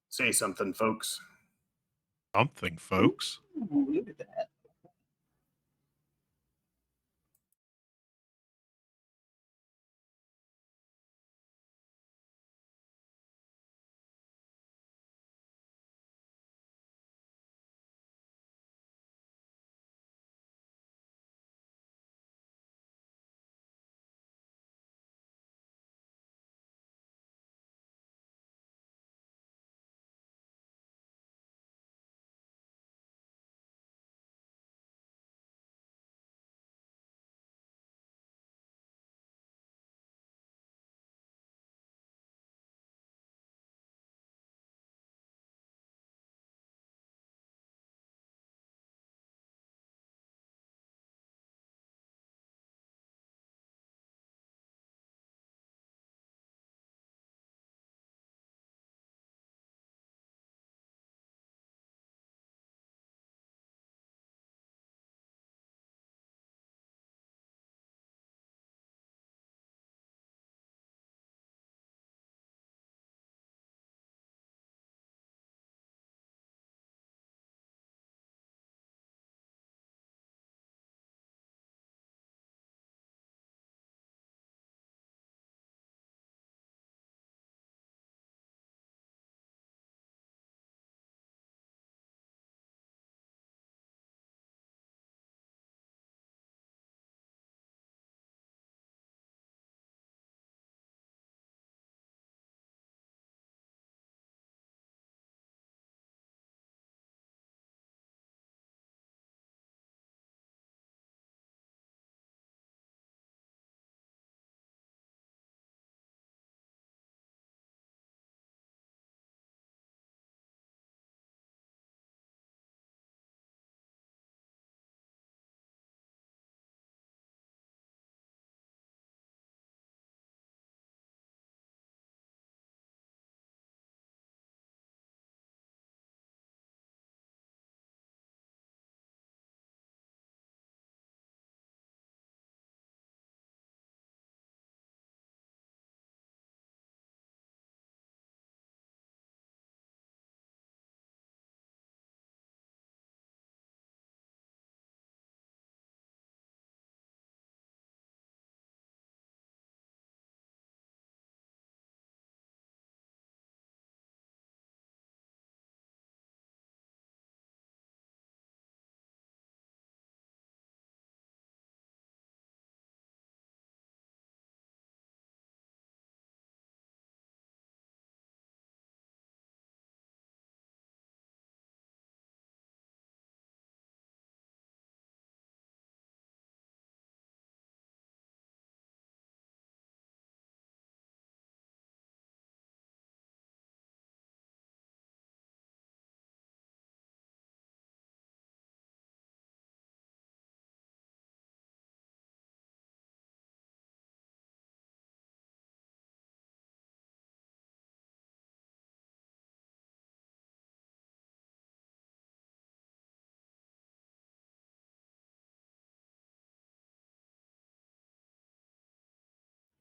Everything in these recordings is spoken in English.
Say something, folks. Something, folks. Ooh, look at that.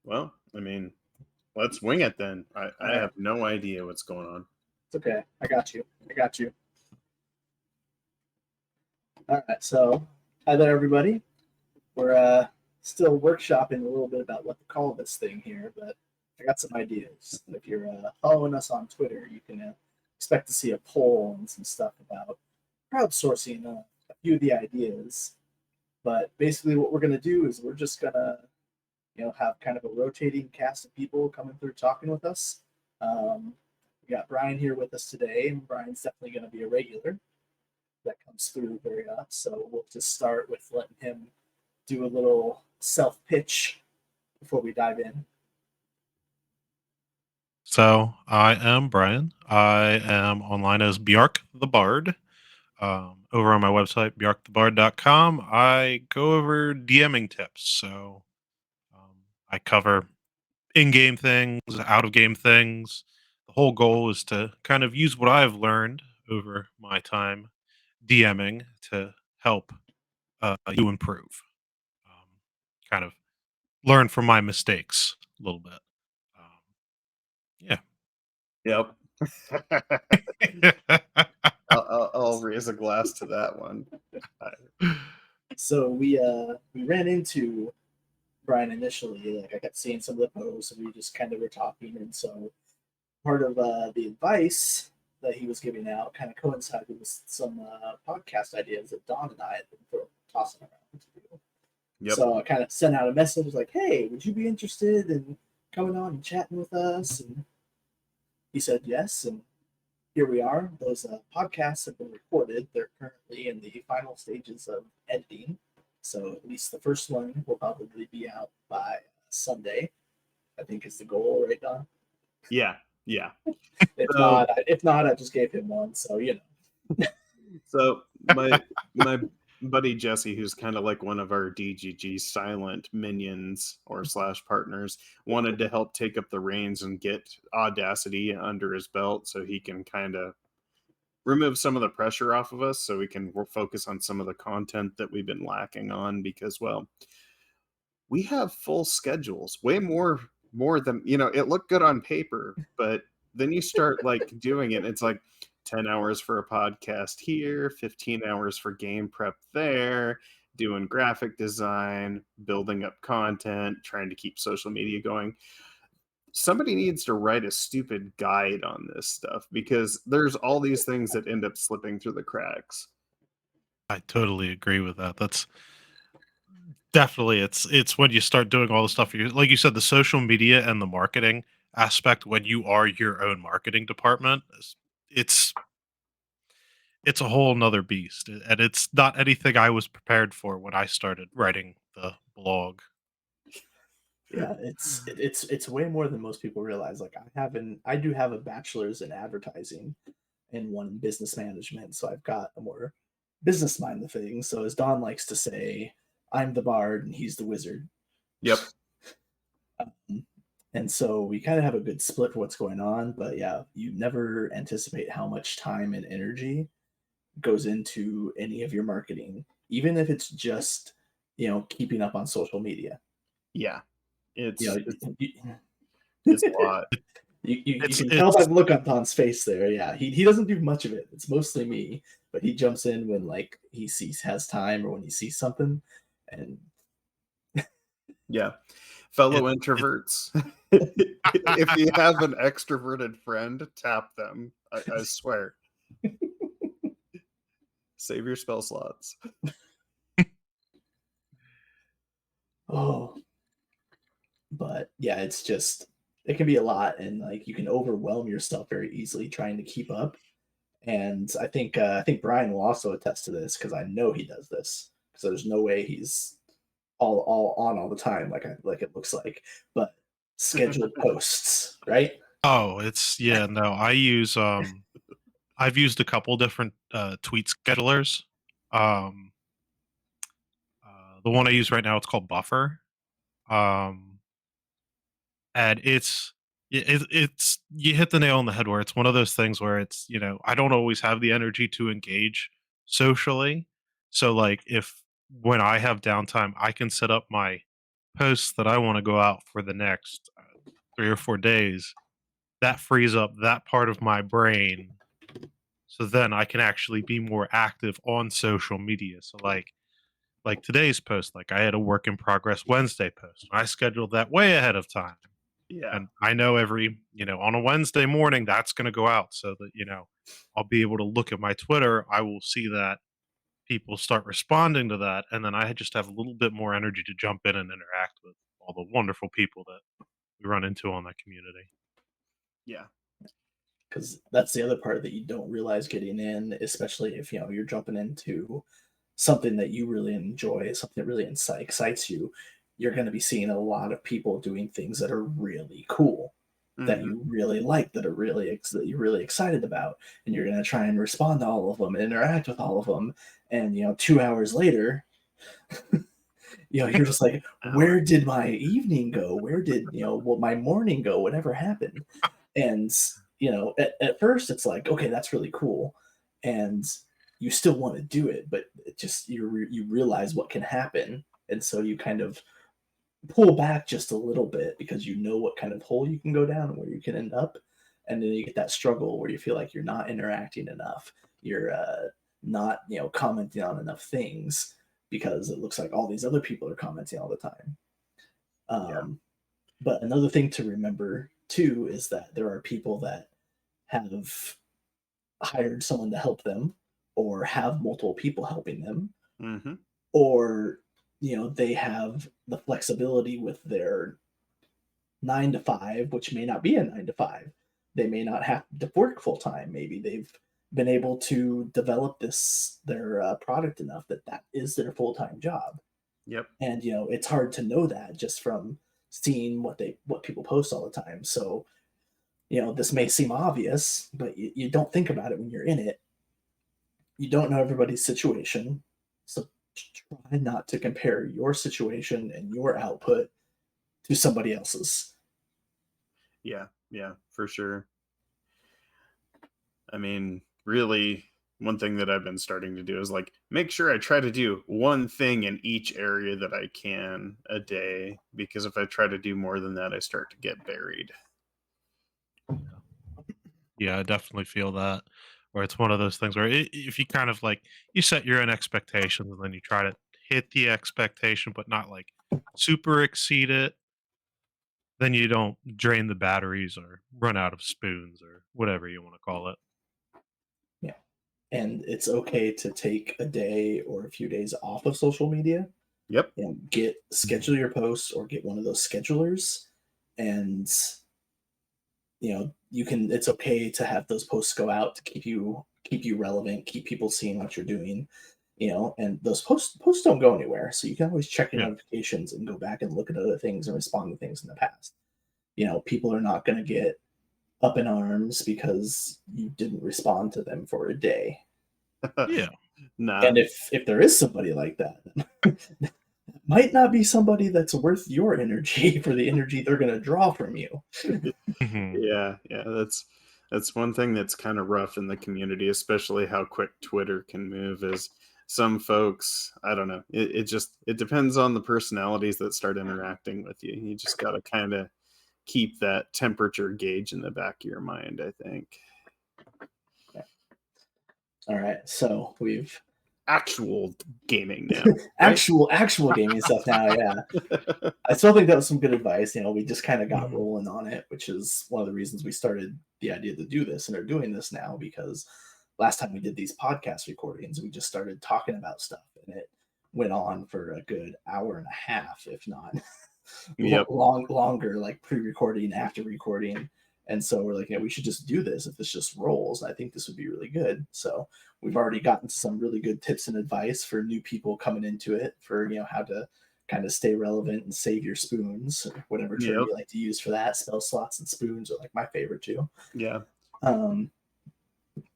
Well, I mean, let's wing it then. I All right. have no idea what's going on. It's okay. I got you. I got you. All right. So, hi there, everybody. We're still workshopping a little bit about what to call this thing here, but I got some ideas. If you're following us on Twitter, you can expect to see a poll and some stuff about crowdsourcing a few of the ideas. But basically, what we're gonna do is we're just gonna have kind of a rotating cast of people coming through talking with us. We got Brian here with us today, and Brian's definitely going to be a regular that comes through very often. So we'll just start with letting him do a little self pitch before we dive in. So I am Brian. I am online as Bjark the Bard. Over on my website, bjarkthebard.com, I go over DMing tips. So I cover in game things, out of game things. The whole goal is to kind of use what I've learned over my time DMing to help you improve. Um, kind of learn from my mistakes a little bit. Um, yeah. Yep. I'll raise a glass to that one. So we ran into Brian initially. Like I kept seeing some of the posts, and we just kind of were talking. And so part of the advice that he was giving out kind of coincided with some podcast ideas that Don and I had been tossing around to do. Yep. So I kind of sent out a message like, "Hey, would you be interested in coming on and chatting with us?" And he said yes, and here we are. Those podcasts have been recorded. They're currently in the final stages of editing. So at least the first one will probably be out by Sunday, I think is the goal, right, Don? Yeah. If not, I just gave him one. So So my buddy Jesse, who's kind of like one of our DGG silent minions or slash partners, wanted to help take up the reins and get Audacity under his belt so he can kind of remove some of the pressure off of us so we can focus on some of the content that we've been lacking on, because, well, we have full schedules, way more than, it looked good on paper, but then you start like doing it, it's like 10 hours for a podcast here, 15 hours for game prep there, doing graphic design, building up content, trying to keep social media going. Somebody needs to write a stupid guide on this stuff, because there's all these things that end up slipping through the cracks. I totally agree with that. That's definitely it's when you start doing all the stuff like you said, the social media and the marketing aspect when you are your own marketing department. It's it's a whole nother beast, and it's not anything I was prepared for when I started writing the blog. yeah, it's way more than most people realize. Like I do have a bachelor's in advertising and one in business management, so I've got a more business mind of things. So as Don likes to say, I'm the bard and he's the wizard. Yep. And so we kind of have a good split for what's going on, but yeah, you never anticipate how much time and energy goes into any of your marketing, even if it's just, keeping up on social media. Yeah. It's You know, it's a lot. you It's can tell by it's the look on Don's face there. Yeah, he doesn't do much of it. It's mostly me, but he jumps in when like has time or when he sees something. And Yeah. Fellow it, it introverts, if you have an extroverted friend, tap them. I swear. Save your spell slots. oh, but yeah, it can be a lot, and like you can overwhelm yourself very easily trying to keep up. And I think Brian will also attest to this because I know he does this. So there's no way he's all on all the time like it looks like. But scheduled posts, right? oh, it's yeah, no, I've used a couple different tweet schedulers. Um the one I use right now, it's called Buffer. Um and it's you hit the nail on the head where it's one of those things where it's, I don't always have the energy to engage socially. So like if when I have downtime, I can set up my posts that I want to go out for the next 3 or 4 days. That frees up that part of my brain, so then I can actually be more active on social media. So like today's post, like I had a work in progress Wednesday post. I scheduled that way ahead of time. Yeah. And I know on a Wednesday morning that's going to go out, so that, I'll be able to look at my Twitter. I will see that people start responding to that. And then I just have a little bit more energy to jump in and interact with all the wonderful people that we run into on that community. Yeah. Because that's the other part that you don't realize getting in, especially if you're jumping into something that you really enjoy, something that really excites you. You're going to be seeing a lot of people doing things that are really cool, that Mhm. you really like, that that you're really excited about, and you're going to try and respond to all of them and interact with all of them. And 2 hours later, you're just like, Hour. where did my evening go? Where did my morning go? Whatever happened? And at first it's like, okay, that's really cool, and you still want to do it, but it just you realize what can happen, and so you kind of pull back just a little bit because you know what kind of hole you can go down and where you can end up. and then you get that struggle where you feel like you're not interacting enough, you're not commenting on enough things because it looks like all these other people are commenting all the time. Yeah. But another thing to remember too is that there are people that have hired someone to help them, or have multiple people helping them, Mm-hmm. or they have the flexibility with their 9 to 5, which may not be a 9 to 5. They may not have to work full time. Maybe they've been able to develop their product enough that that is their full time job. Yep. And it's hard to know that just from seeing what people post all the time. So this may seem obvious, but you don't think about it when you're in it. You don't know everybody's situation, so try not to compare your situation and your output to somebody else's. Yeah, for sure. I mean, really, one thing that I've been starting to do is like make sure I try to do one thing in each area that I can a day, because if I try to do more than that, I start to get buried. Yeah, I definitely feel that. Where it's one of those things where if you kind of like you set your own expectations and then you try to hit the expectation, but not like super exceed it, then you don't drain the batteries or run out of spoons or whatever you want to call it. Yeah. And it's okay to take a day or a few days off of social media. Yep. Schedule your posts or get one of those schedulers, and it's okay to have those posts go out to keep you relevant, keep people seeing what you're doing, and those posts don't go anywhere, so you can always check your Yeah. notifications and go back and look at other things and respond to things in the past. People are not going to get up in arms because you didn't respond to them for a day. Yeah. Nah. And if there is somebody like that, might not be somebody that's worth your energy for the energy they're going to draw from you. Mhm. Yeah, that's one thing that's kind of rough in the community, especially how quick Twitter can move. Is some folks, I don't know, it depends on the personalities that start interacting with you. You just got to kind of keep that temperature gauge in the back of your mind, I think. All right, so we've Actual gaming now, right? actual gaming stuff now. Yeah, I still think that was some good advice. We just kind of got Mhm. rolling on it, which is one of the reasons we started the idea to do this and are doing this now, because last time we did these podcast recordings, we just started talking about stuff and it went on for a good hour and a half, if not Yep. longer, like pre-recording, after recording. And so we're like, we should just do this if this just rolls. I think this would be really good. So we've already gotten some really good tips and advice for new people coming into it, for how to kind of stay relevant and save your spoons, or whatever term Yep. you like to use for that. Spell slots and spoons are like my favorite too. Yeah.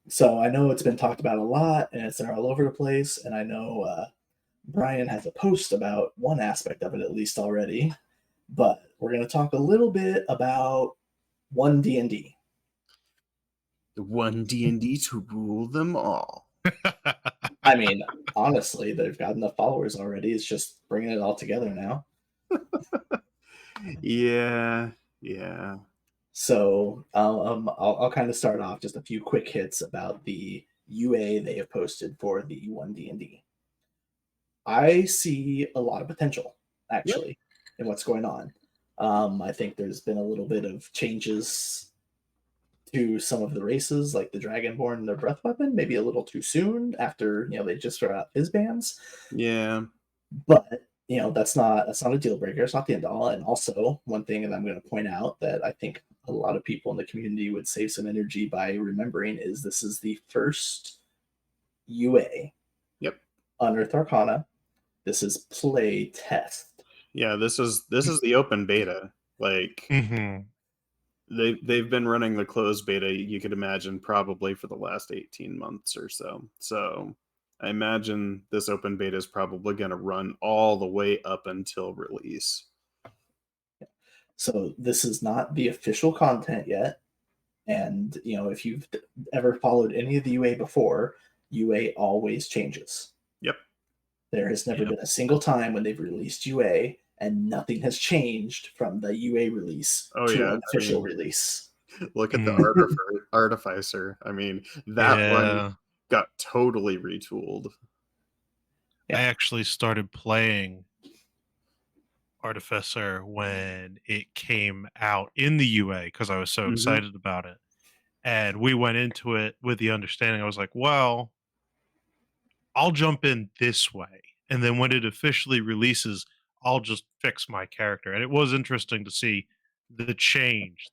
So I know it's been talked about a lot and it's all over the place. And I know Brian has a post about one aspect of it at least already, but we're going to talk a little bit about one D&D. The one D&D to rule them all. I mean, honestly, they've got enough followers already. It's just bringing it all together now. Yeah. So I'll kind of start off just a few quick hits about the UA they have posted for the one D&D. I see a lot of potential, actually, in what's going on. I think there's been a little bit of changes to some of the races, like the Dragonborn and their breath weapon, maybe a little too soon after they just throw out his bans. Yeah. But that's not a deal breaker. It's not the end all. And also, one thing that I'm going to point out that I think a lot of people in the community would save some energy by remembering is this is the first UA. Yep. Unearthed Arcana. This is play test. Yeah, this is the open beta. Like Mhm. they've been running the closed beta, you could imagine, probably for the last 18 months or so. So I imagine this open beta is probably going to run all the way up until release. So this is not the official content yet. And if you've ever followed any of the UA before, UA always changes. Yep. There has never been a single time when they've released UA and nothing has changed from the UA release to an official release. Look at the Mm, Artificer. I mean, that one yeah. got totally retooled. Yeah. I actually started playing Artificer when it came out in the UA because I was so Hmm. excited about it. And we went into it with the understanding I was like, well, I'll jump in this way. And then when it officially releases, I'll just fix my character. And it was interesting to see the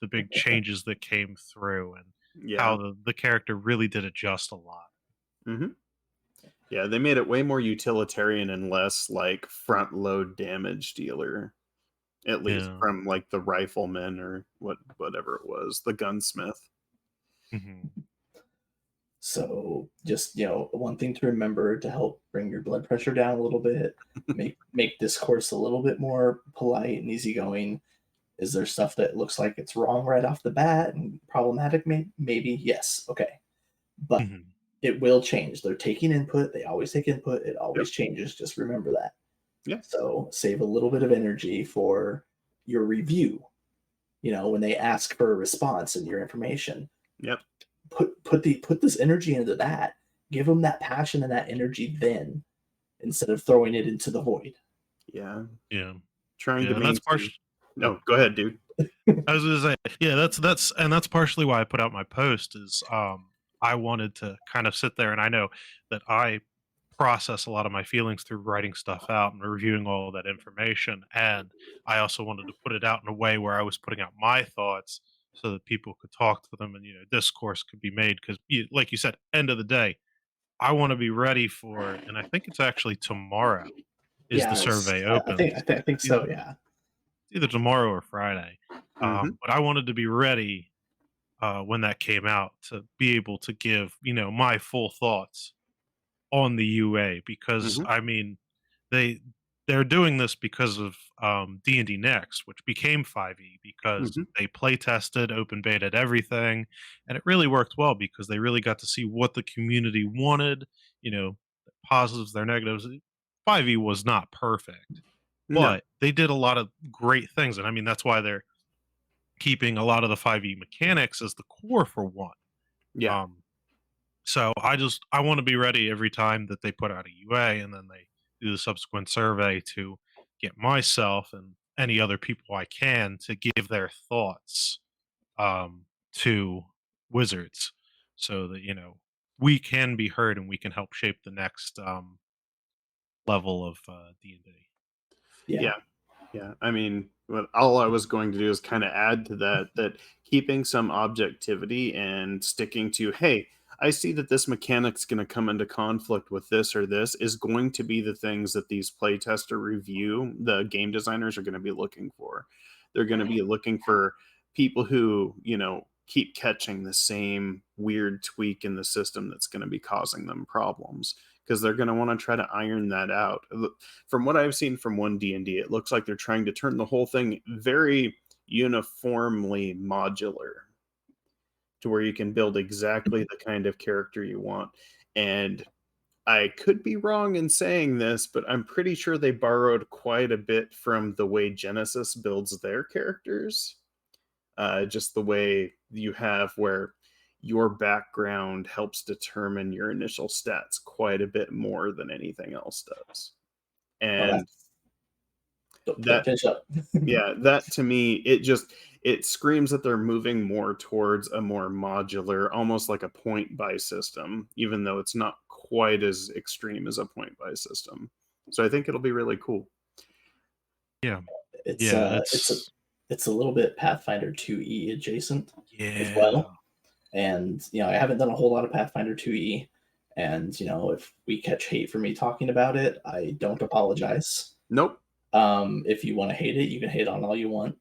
big changes that came through and Yeah. how the character really did adjust a lot. Hmm. Yeah, they made it way more utilitarian and less like front load damage dealer. At least Yeah. from like the rifleman or whatever it was, the gunsmith. Hmm. So just one thing to remember to help bring your blood pressure down a little bit, make discourse a little bit more polite and easygoing. Is there stuff that looks like it's wrong right off the bat and problematic? Maybe yes, okay, but Hmm. it will change. They're taking input. They always take input. It Yep. always changes. Just remember that. Yeah. So save a little bit of energy for your review. When they ask for a response and your information, Yep. put this energy into that. Give them that passion and that energy then, instead of throwing it into the void. Yeah. Yeah. Trying to Yeah. And that's maintain. partially. No, go ahead, dude. I was gonna say, yeah, that's partially why I put out my post is I wanted to kind of sit there and I know that I process a lot of my feelings through writing stuff out and reviewing all of that information. And I also wanted to put it out in a way where I was putting out my thoughts so that people could talk to them and discourse could be made because like you said, end of the day, I want to be ready for and I think it's actually tomorrow is the Yeah, survey I think opens. I think so. Yeah, Either tomorrow or Friday. Hmm. But I wanted to be ready when that came out to be able to give my full thoughts on the UA because Hmm. I mean they they're doing this because of D&D Next, which became 5e because Hmm. they play tested, open betaed everything, and it really worked well because they really got to see what the community wanted, their positives, their negatives. 5e was not perfect, No. but they did a lot of great things, and I mean that's why they're keeping a lot of the 5e mechanics as the core for one. Yeah. Um, so I want to be ready every time that they put out a UA and then they do the subsequent survey to get myself and any other people I can to give their thoughts to Wizards so that we can be heard and we can help shape the next level of D&D. yeah, Yeah. Yeah, I mean, all I was going to do is kind of add to that, that keeping some objectivity and sticking to, hey, I see that this mechanic's going to come into conflict with this or this is going to be the things that these playtester review, the game designers are going to be looking for. They're going to be looking for people who, keep catching the same weird tweak in the system that's going to be causing them problems because they're going to want to try to iron that out. From what I've seen from one D&D, it looks like they're trying to turn the whole thing very uniformly modular to where you can build exactly the kind of character you want. And I could be wrong in saying this, but I'm pretty sure they borrowed quite a bit from the way Genesis builds their characters. Just the way you have where your background helps determine your initial stats quite a bit more than anything else does. well, And that's that finish up. yeah, that to me, it screams that they're moving more towards a more modular, almost like a point buy system, even though it's not quite as extreme as a point buy system. So I think it'll be really cool. Yeah. It's Yeah, it's a little bit Pathfinder 2e adjacent as yeah. well. And I haven't done a whole lot of Pathfinder 2e. And if we catch hate for me talking about it, I don't apologize. Nope. If you want to hate it, you can hate on all you want.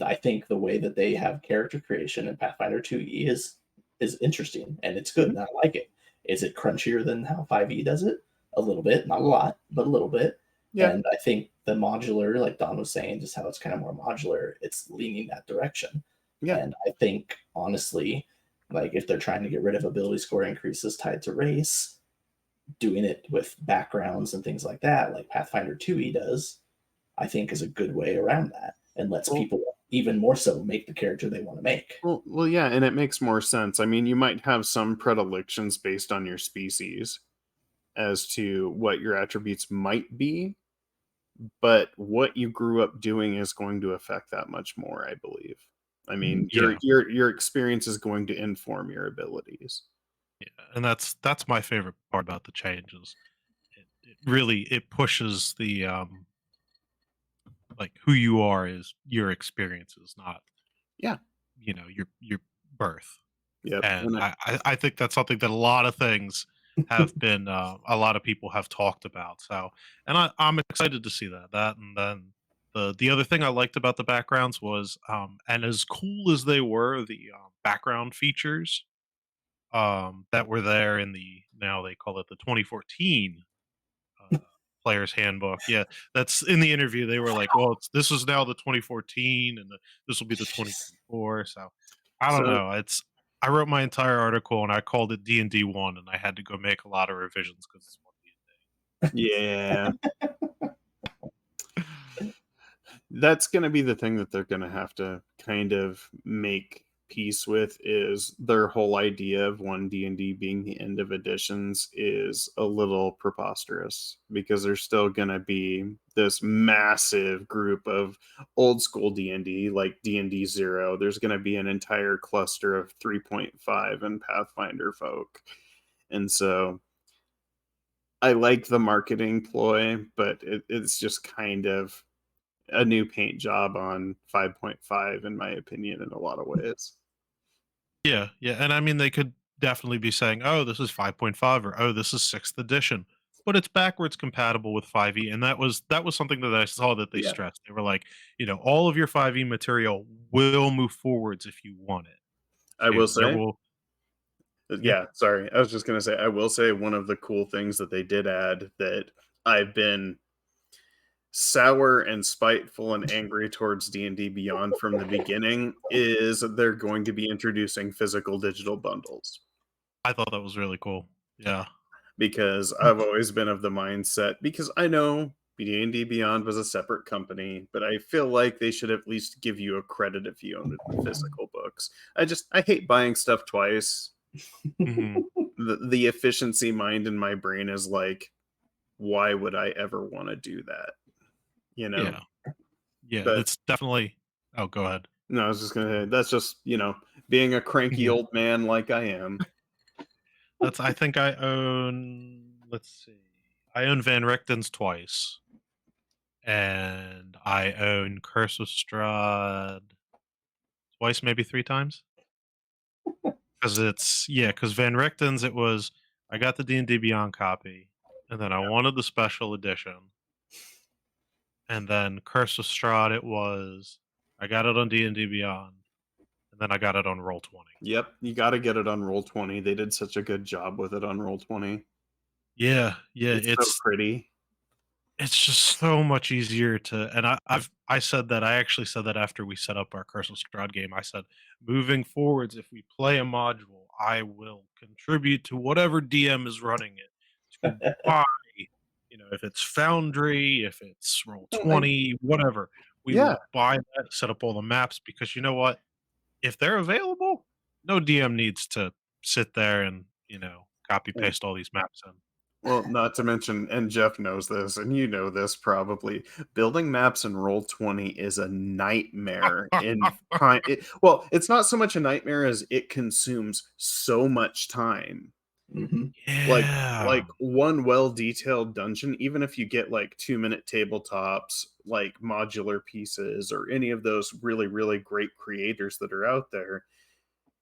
I think the way that they have character creation in Pathfinder 2e is interesting and it's good Mhm. and I like it. Is it crunchier than how 5e does it? A little bit, not a lot, but a little bit. Yeah. And I think the modular, like Don was saying, just how it's kind of more modular, it's leaning that direction. Yeah. And I think honestly, like if they're trying to get rid of ability score increases tied to race, doing it with backgrounds and things like that, like Pathfinder 2e does, I think is a good way around that and lets Well, people even more so make the character they want to make. Well, yeah, and it makes more sense. I mean, you might have some predilections based on your species as to what your attributes might be, but what you grew up doing is going to affect that much more, I believe. I mean, Yeah, your experience is going to inform your abilities. yeah, and that's my favorite part about the changes. It really it pushes the like who you are is your experiences, not Yeah. your birth. Yep. And And I think that's something that a lot of things have been a lot of people have talked about. So, and I'm excited to see that. And then the other thing I liked about the backgrounds was, and as cool as they were, the background features that were there in the now they call it the 2014 uh, player's handbook. Yeah, that's in the interview. They were like, "Well, this is now the 2014, and this will be the Jeez. 2024." So I don't so know. It's I wrote my entire article and I called it D&D one, and I had to go make a lot of revisions because it's one yeah, that's going to be the thing that they're going to have to kind of make peace with is their whole idea of one D&D being the end of editions is a little preposterous because there's still going to be this massive group of old school D&D like D&D 0. There's going to be an entire cluster of 3.5 and Pathfinder folk. And so I like the marketing ploy, but it's just kind of a new paint job on 5.5 in my opinion in a lot of ways. Yeah, yeah, and I mean they could definitely be saying, "Oh, this is 5.5," or "Oh, this is sixth edition," but it's backwards compatible with 5e, and that was something that I saw that they Yeah, stressed. They were like, all of your 5e material will move forwards if you want it I will to. There say, will, yeah, yeah, sorry. I was just going to say I will say one of the cool things that they did add that I've been sour and spiteful and angry towards D&D Beyond from the beginning is they're going to be introducing physical digital bundles. I thought that was really cool. Yeah, Because I've always been of the mindset because I know D&D Beyond was a separate company, but I feel like they should at least give you a credit if you own the physical books. I hate buying stuff twice. hmm The efficiency mind in my brain is like, why would I ever want to do that? You know? yeah, yeah. But That's definitely. Oh, go ahead. no, I was just gonna say that's just, being a cranky Mhm. old man like I am. That's. I think I own. Let's see. I own Van Richten's twice, and I own Curse of Strahd twice, maybe three times. Because because Van Richten's it was I got the D&D Beyond copy, and then I wanted the special edition, and then Curse of Strahd it was I got it on D&D Beyond, and then I got it on Roll 20. Yep, you gotta get it on Roll 20. They did such a good job with it on Roll 20. Yeah, yeah, It's so it's pretty. it's just so much easier to and I said that I actually said that after we set up our Curse of Strahd game. I said, moving forwards, if we play a module, I will contribute to whatever DM is running it to buy, if it's Foundry, if it's Roll Well, I 20, whatever. We yeah, will buy that, set up all the maps because you know what? If they're available, no DM needs to sit there and, copy and paste all these maps in. well, not to mention, and Jeff knows this, and you know this probably, building maps in Roll20 is a nightmare in time. Well, it's not so much a nightmare as it consumes so much time. Mhm. Like Yeah. like one well-detailed dungeon, even if you get like 2-minute tabletops, like modular pieces, or any of those really, really great creators that are out there,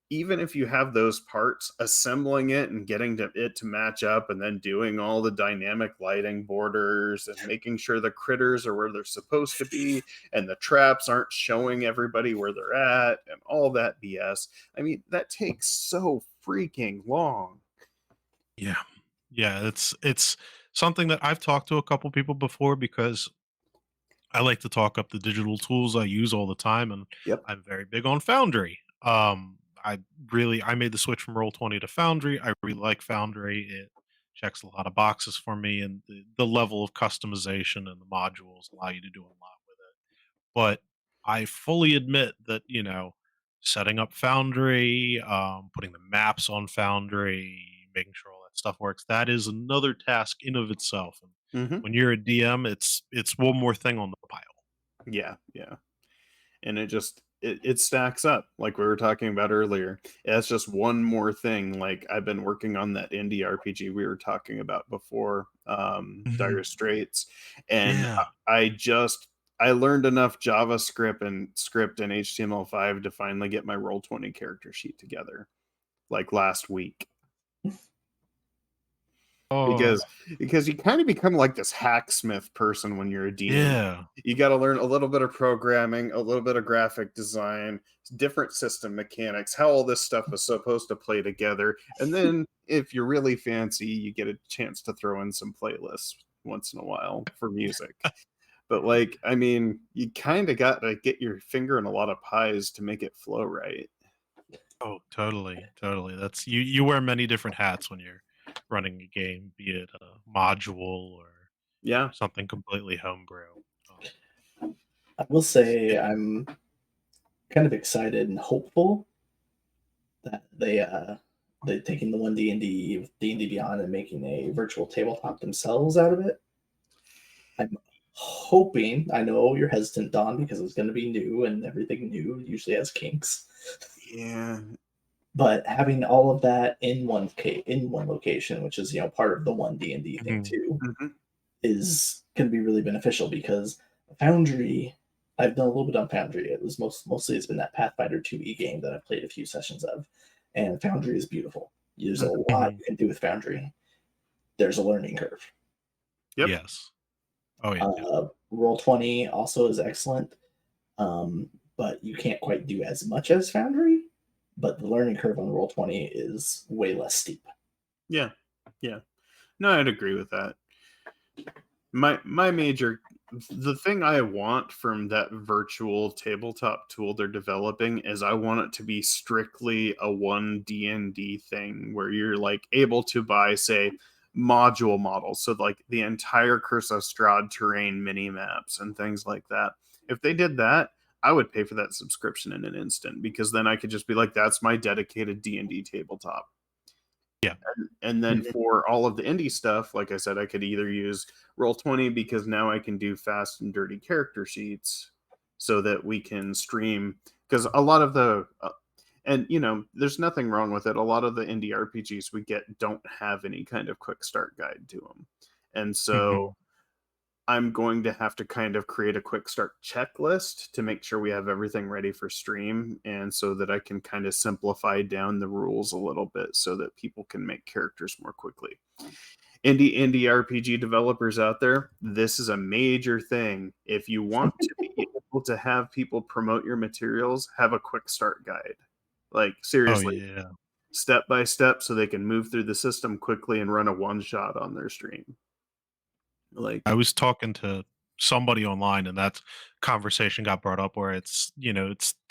even if you have those parts, assembling it and getting it to match up and then doing all the dynamic lighting borders and making sure the critters are where they're supposed to be and the traps aren't showing everybody where they're at and all that BS. I mean, that takes so freaking long. Yeah. Yeah, it's something that I've talked to a couple people before because I like to talk up the digital tools I use all the time, and Yep. I'm very big on Foundry. I made the switch from Roll20 to Foundry. I really like Foundry. It checks a lot of boxes for me, and the level of customization and the modules allow you to do a lot with it. But I fully admit that, setting up Foundry, putting the maps on Foundry, making sure all that stuff works, that is another task in of itself. And Hmm. when you're a DM, it's one more thing on the pile. Yeah, yeah. And it stacks up like we were talking about earlier. It's just one more thing. Like I've been working on that indie RPG we were talking about before, Mhm. Dire Straits, and Yeah. I learned enough JavaScript and script and HTML5 to finally get my Roll20 character sheet together like last week. Oh, Because you kind of become like this hacksmith person when you're a DM. yeah. You got to learn a little bit of programming, a little bit of graphic design, different system mechanics, how all this stuff is supposed to play together. And then if you're really fancy, you get a chance to throw in some playlists once in a while for music. But like, I mean, you kind of got to get your finger in a lot of pies to make it flow right. Oh, totally, totally. That's you wear many different hats when you're running a game, be it a module or Yeah. something completely homebrew. I will It's say I'm kind of excited and hopeful that they taking the one D&D Beyond and making a virtual tabletop themselves out of it. I'm hoping. I know you're hesitant, Don, because it's going to be new, and everything new usually has kinks. Yeah. But having all of that in in one location, which is part of the one D&D thing Mhm. too, Hmm. is going to be really beneficial because Foundry. I've done a little bit on Foundry. It was mostly it's been that Pathfinder 2e game that I've played a few sessions of, and Foundry is beautiful. There's a lot Mhm. you can do with Foundry. There's a learning curve. Yep. Yes. Oh yeah. Roll20 also is excellent, but you can't quite do as much as Foundry. But the learning curve on Roll20 is way less steep. Yeah. Yeah. No, I'd agree with that. My major the thing I want from that virtual tabletop tool they're developing is I want it to be strictly a one D&D thing where you're like able to buy, say, module models, so like the entire Curse of Strahd terrain mini maps and things like that. If they did that, I would pay for that subscription in an instant because then I could just be like, that's my dedicated D&D tabletop. Yeah. And then Mhm. for all of the indie stuff, like I said, I could either use Roll20 because now I can do fast and dirty character sheets so that we can stream. Because a lot of and there's nothing wrong with it. A lot of the indie RPGs we get don't have any kind of quick start guide to them. And so Mhm. I'm going to have to kind of create a quick start checklist to make sure we have everything ready for stream and so that I can kind of simplify down the rules a little bit so that people can make characters more quickly. Indie RPG developers out there, this is a major thing. If you want to be able to have people promote your materials, have a quick start guide. Like Oh seriously, yeah. step by step so they can move through the system quickly and run a one shot on their stream. I Like, was talking to somebody online, and that conversation got brought up where it's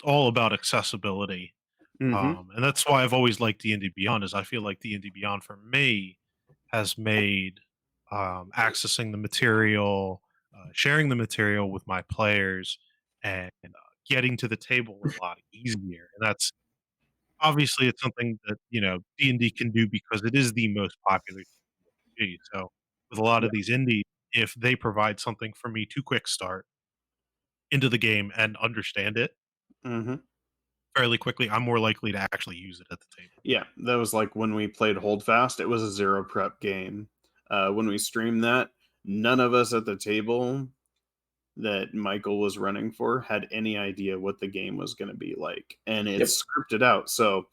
all about accessibility. mhm, And that's why I've always liked D&D Beyond. Is I feel like D&D Beyond for me has made accessing the material, sharing the material with my players, and getting to the table a lot easier. And that's obviously it's something that D&D can do because it is the most popular RPG. So with a lot Yeah. of these indie, if they provide something for me to quick start into the game and understand it mhm. fairly quickly, I'm more likely to actually use it at the table. Yeah, that was like when we played Hold Fast. It was a zero prep game. When we streamed that, none of us at the table that Michael was running for had any idea what the game was going to be like, and Yep. it's scripted out. So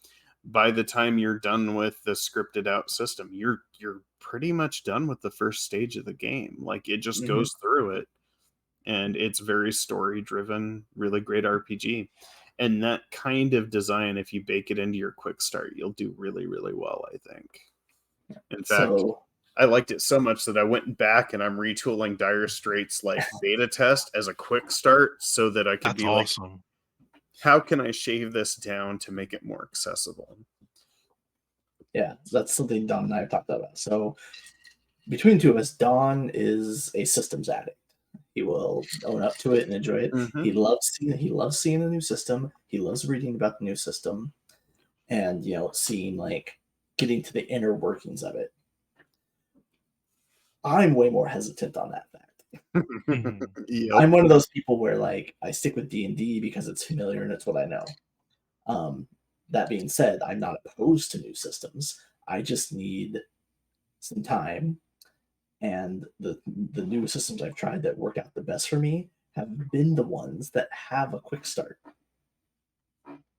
by the time you're done with the scripted out system, you're pretty much done with the first stage of the game. Like it just Hmm. goes through it, and it's very story driven, really great RPG. And that kind of design, if you bake it into your quick start, you'll do really, really well, I think. In fact, So I liked it so much that I went back and I'm retooling Dire Straits like beta test as a quick start so that I could That's be like, awesome. how can I shave this down to make it more accessible? yeah, that's something Don and I have talked about. So between the two of us, Don is a systems addict. He will own up to it and enjoy it. Mhm. He loves seeing the new system. He loves reading about the new system, and seeing like getting to the inner workings of it. I'm way more hesitant on that fact. Mhm. Yep. I'm one of those people where like I stick with D&D because it's familiar and it's what I know. That being said, I'm not opposed to new systems. I just need some time, and the new systems I've tried that work out the best for me have been the ones that have a quick start.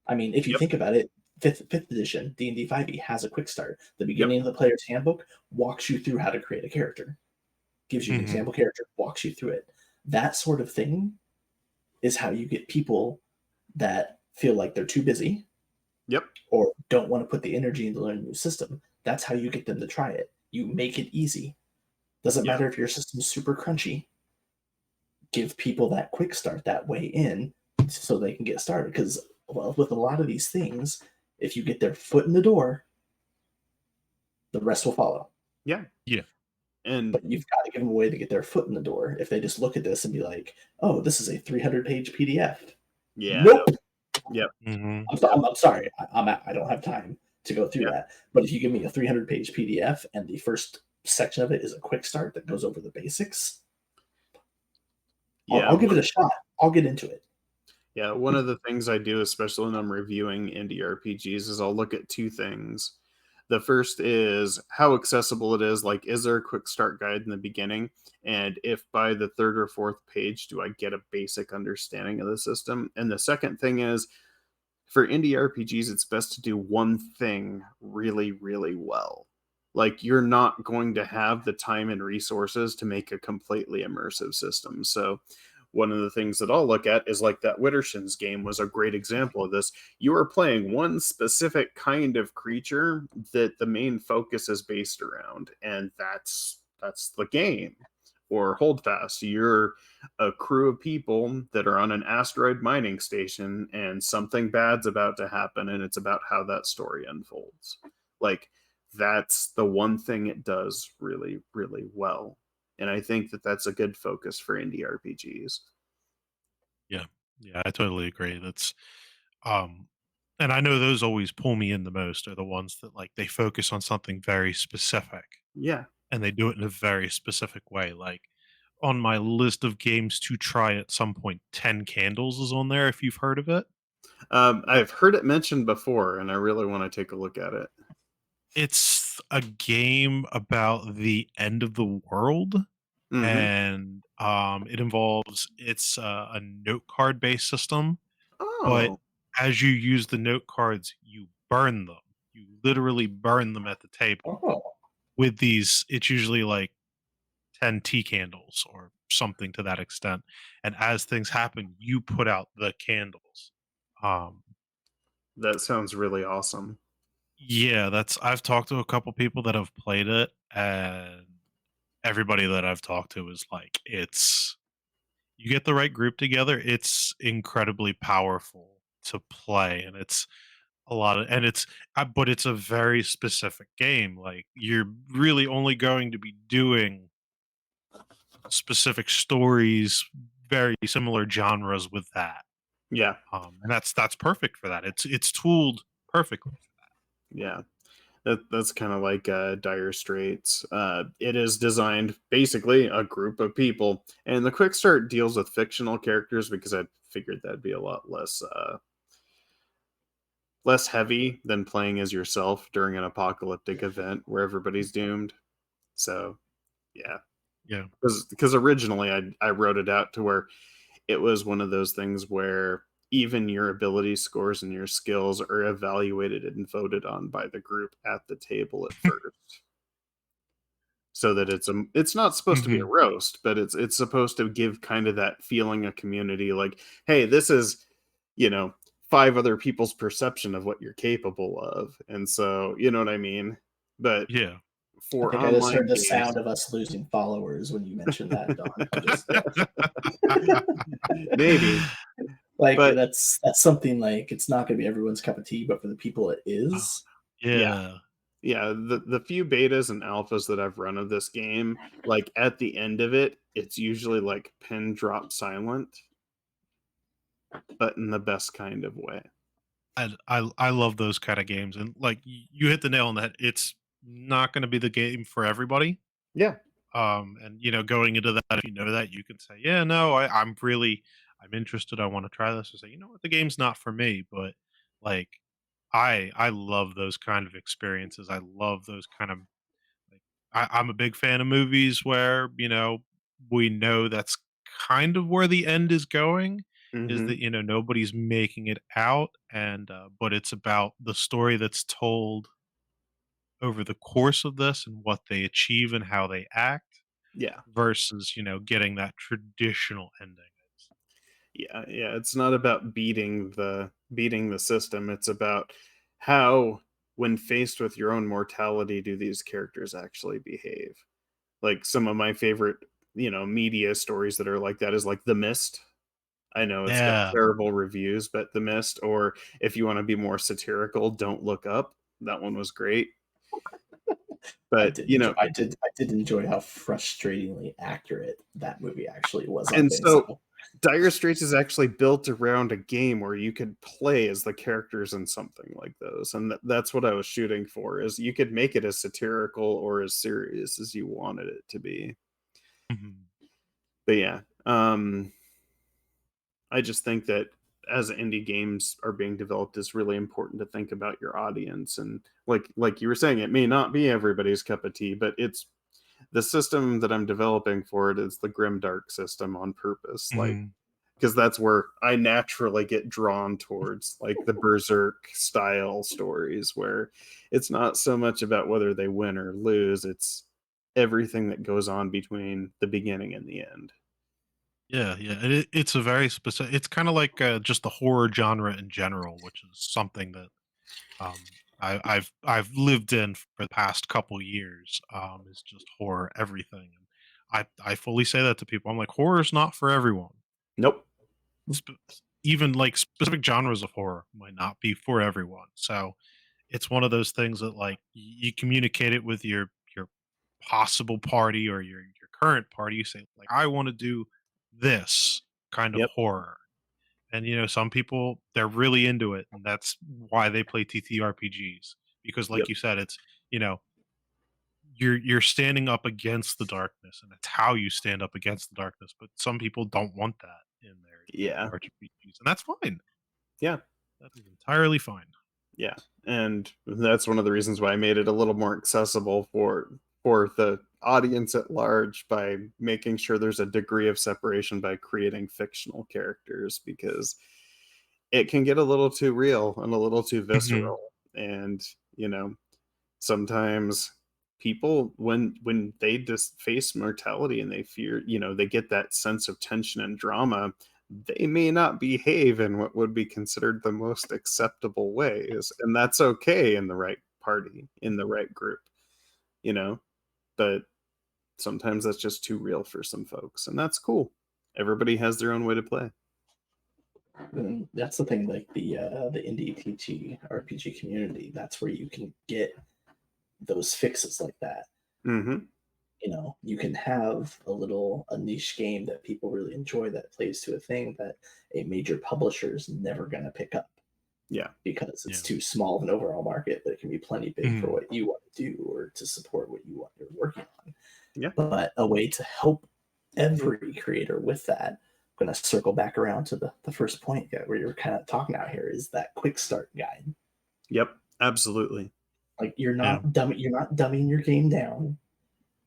I mean, if you Yep. think about it, fifth edition D&D 5e has a quick start. The Yep. beginning of the player's handbook walks you through how to create a character, gives you an Mhm. example character, walks you through it. That sort of thing is how you get people that feel like they're too busy Yep. or don't want to put the energy into learning a new system. That's how you get them to try it. You make it easy. Doesn't Yeah. matter if your system's super crunchy. Give people that quick start, that way in, so they can get started. Because, well, with a lot of these things, if you get their foot in the door, the rest will follow. Yeah. Yeah. And But you've got to give them a way to get their foot in the door. If they just look at this and be like, "Oh, this is a 300-page PDF," yeah. nope. Yep. Mhm. I'm sorry. I don't have time to go through Yeah. that. But if you give me a 300-page PDF and the first section of it is a quick start that goes over the basics, Yeah. I'll give it a shot. I'll get into it. Yeah, one of the things I do, especially when I'm reviewing indie RPGs, is I'll look at two things. The first is how accessible it is. Like, is there a quick start guide in the beginning? And if by the third or fourth page, do I get a basic understanding of the system? And the second thing is, for indie RPGs, it's best to do one thing really, really well. Like, you're not going to have the time and resources to make a completely immersive system. So, one of the things that I'll look at is like that Wittershins game was a great example of this. You are playing one specific kind of creature that the main focus is based around, and that's the game. Or Holdfast, you're a crew of people that are on an asteroid mining station and something bad's about to happen, and it's about how that story unfolds. Like, that's the one thing it does really, really well. And I think that that's a good focus for indie RPGs. Yeah. Yeah, I totally agree. That's um and I know those always pull me in the most are the ones that like they focus on something very specific Yeah. and they do it in a very specific way. Like on my list of games to try at some point, 10 Candles is on there if you've heard of it. I've heard it mentioned before, and I really want to take a look at it. It's a game about the end of the world Hmm. and it involves it's a note card based system, but Oh, as you use the note cards, you burn them. You literally burn them at the table Oh, with these. It's usually like 10 tea candles or something to that extent. And as things happen, you put out the candles. Um, that sounds really awesome. yeah, that's I've talked to a couple people that have played it, and everybody that I've talked to is like, it's you get the right group together, it's incredibly powerful to play, and it's a lot of, and it's but it's a very specific game. Like you're really only going to be doing specific stories, very similar genres with that. Yeah, And that's perfect for that. It's tooled perfectly. yeah. That's kind of like Dire Straits. It is designed basically a group of people, and the Quick Start deals with fictional characters because I figured that'd be a lot less heavy than playing as yourself during an apocalyptic event where everybody's doomed. So yeah, Yeah. because originally I wrote it out to where it was one of those things where even your ability scores and your skills are evaluated and voted on by the group at the table at first, so that it's not supposed to be a Hmm. roast, but it's supposed to give kind of that feeling of community, like, hey, this is, you know, five other people's perception of what you're capable of, and so you know what I mean. But Yeah. I for think I just online heard the games, sound of us losing followers when you mentioned that, Don. I just maybe, like but that's something like it's not going to be everyone's cup of tea, but for the people it Oh, is, yeah, yeah. Yeah, the few betas and alphas that I've run of this game, like, at the end of it, it's usually, like, pin drop silent, but in the best kind of way. I love those kind of games, and like you hit the nail on the head. It's not going to be the game for everybody. Yeah. And going into that, if you know that, you can say, yeah, no, I'm interested. I want to try this. Or say, you know what, the game's not for me. But like, I love those kind of experiences. I love those kind of like. I'm a big fan of movies where we know that's kind of where the end is going. Is Mhm. that nobody's making it out, and but it's about the story that's told over the course of this and what they achieve and how they act Yeah. versus, getting that traditional ending. Yeah, yeah, it's not about beating the system, it's about how, when faced with your own mortality, do these characters actually behave. Like, some of my favorite, media stories that are like that is, like, The Mist. I know it's got Yeah. terrible reviews, but The Mist, or if you wanna be more satirical, Don't Look Up. That one was great. But, I did enjoy how frustratingly accurate that movie actually was on and things. so So Dire Straits is actually built around a game where you could play as the characters in something like those, and that's what I was shooting for, is you could make it as satirical or as serious as you wanted it to be. Mhm. But yeah, I just think that as indie games are being developed, it's really important to think about your audience, and like you were saying, it may not be everybody's cup of tea, but it's the system that I'm developing for it is the grimdark system on purpose, like, Mhm. because that's where I naturally get drawn towards, like, the berserk style stories where it's not so much about whether they win or lose, it's everything that goes on between the beginning and the end. Yeah, yeah. And it's a very specific. It's kind of like just the horror genre in general, which is something that I've lived in for the past couple years. Is just horror everything. And I fully say that to people. I'm like, horror is not for everyone. Nope. Sp- Even like specific genres of horror might not be for everyone. So it's one of those things that like you communicate it with your possible party or your current party. You say like, I want to do this kind of Yep. horror, and some people they're really into it, and that's why they play TTRPGs because, like Yep. you said, it's you know you're standing up against the darkness, and it's how you stand up against the darkness. But some people don't want that in their Yeah. TTRPGs, and that's fine. Yeah. That is entirely fine. Yeah, and that's one of the reasons why I made it a little more accessible for the audience at large by making sure there's a degree of separation by creating fictional characters, because it can get a little too real and a little too Hmm. visceral, and you know sometimes people, when they just face mortality and they fear, they get that sense of tension and drama, they may not behave in what would be considered the most acceptable ways, and that's okay in the right party, in the right group, you know but sometimes that's just too real for some folks, and that's cool. Everybody has their own way to play. that's the thing, like the indie TT RPG community. That's where you can get those fixes like that. Hmm. You can have a niche game that people really enjoy that plays to a thing that a major publisher is never going to pick up Yeah. because it's Yeah. too small of an overall market, but it can be plenty big for Mhm. what you want to do or to support what you're working on. Yeah. But a way to help every creator with that, I'm going to circle back around to the first point where you're kind of talking out here, is that quick start guide. Yep. Absolutely. Like Yeah. you're not dumbing your game down.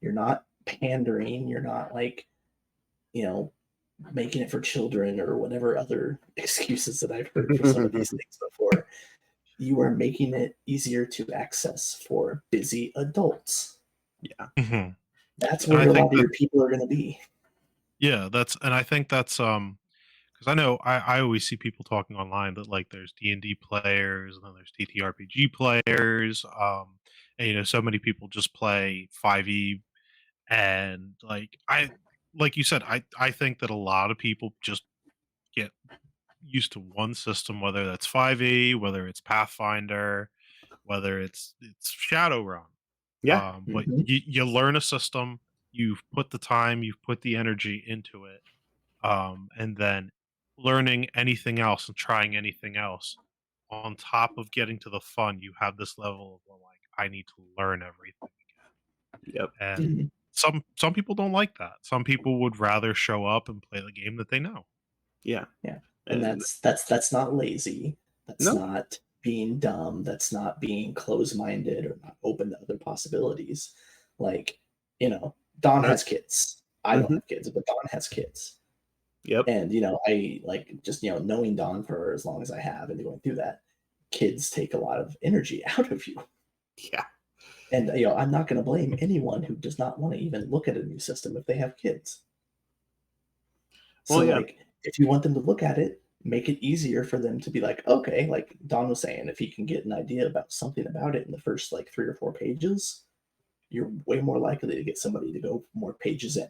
You're not pandering. You're not like, you know, making it for children or whatever other excuses that I've heard for some of these things before. You are making it easier to access for busy adults. Yeah. Mhm. That's And I where a lot think of that your people are going to be. yeah, I think that's because I know I always see people talking online that like there's D&D players and then there's TTRPG players, and so many people just play 5e, and like you said, I think that a lot of people just get used to one system, whether that's 5e, whether it's Pathfinder, whether it's Shadowrun. Yeah. But Mhm. you learn a system, you've put the time, you've put the energy into it, and then learning anything else and trying anything else on top of getting to the fun, you have this level of, well, like, I need to learn everything. Yep. And Mhm. some people don't like that. Some people would rather show up and play the game that they know. Yeah. Yeah, and And that's not lazy. That's no. not being dumb. That's not being closed-minded or not open to other possibilities. Like, Don has That's kids. I don't hmm have kids, but Don has kids. Yep. And I like just knowing Don for as long as I have and going through that, kids take a lot of energy out of you. Yeah. And I'm not going to blame anyone who does not want to even look at a new system if they have kids. Well, So yeah. like if you want them to look at it, make it easier for them to be like, okay, like Don was saying, if he can get an idea about something about it in the first like 3 or 4 pages, you're way more likely to get somebody to go more pages in.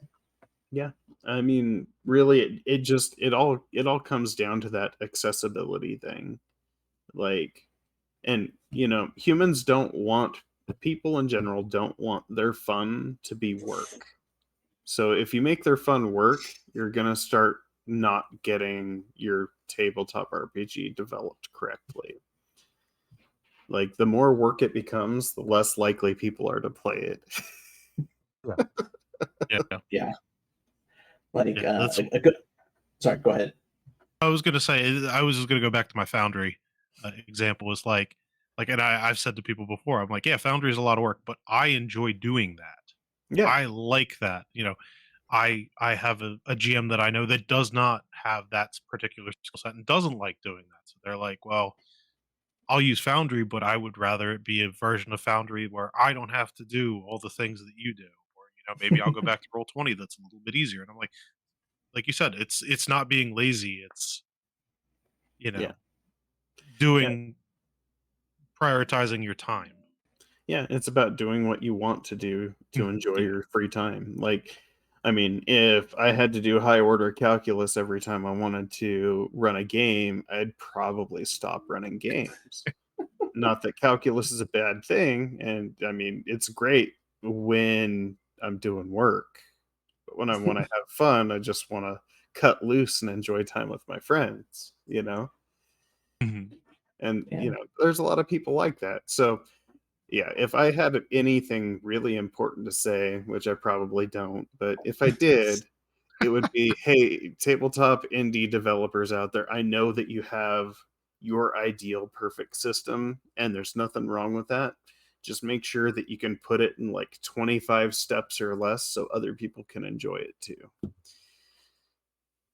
Yeah. I mean, really, it all comes down to that accessibility thing. Like, and humans don't want people in general don't want their fun to be work. So if you make their fun work, you're gonna start not getting your tabletop RPG developed correctly. Like the more work it becomes, the less likely people are to play it. Yeah, yeah, Yeah. Like yeah. That's a good sorry, go ahead. I was gonna say. I was just gonna go back to my Foundry example. Is like, and I've said to people before, I'm like, yeah, Foundry is a lot of work, but I enjoy doing that. Yeah. I like that. I have a GM that I know that does not have that particular skill set and doesn't like doing that. So they're like, well, I'll use Foundry, but I would rather it be a version of Foundry where I don't have to do all the things that you do. Or, maybe I'll go back to Roll20 that's a little bit easier. And I'm like you said, it's not being lazy. It's, you Yeah. know, Yeah. doing prioritizing your time. Yeah, it's about doing what you want to do to enjoy Yeah. your free time. Like, I mean, if I had to do high order calculus every time I wanted to run a game, I'd probably stop running games. Not that calculus is a bad thing, and I mean, it's great when I'm doing work. But when I want to have fun, I just want to cut loose and enjoy time with my friends. Mhm. And Yeah. there's a lot of people like that. So yeah, if I had anything really important to say, which I probably don't, but if I did, it would be, hey, tabletop indie developers out there, I know that you have your ideal perfect system, and there's nothing wrong with that. Just make sure that you can put it in like 25 steps or less so other people can enjoy it too.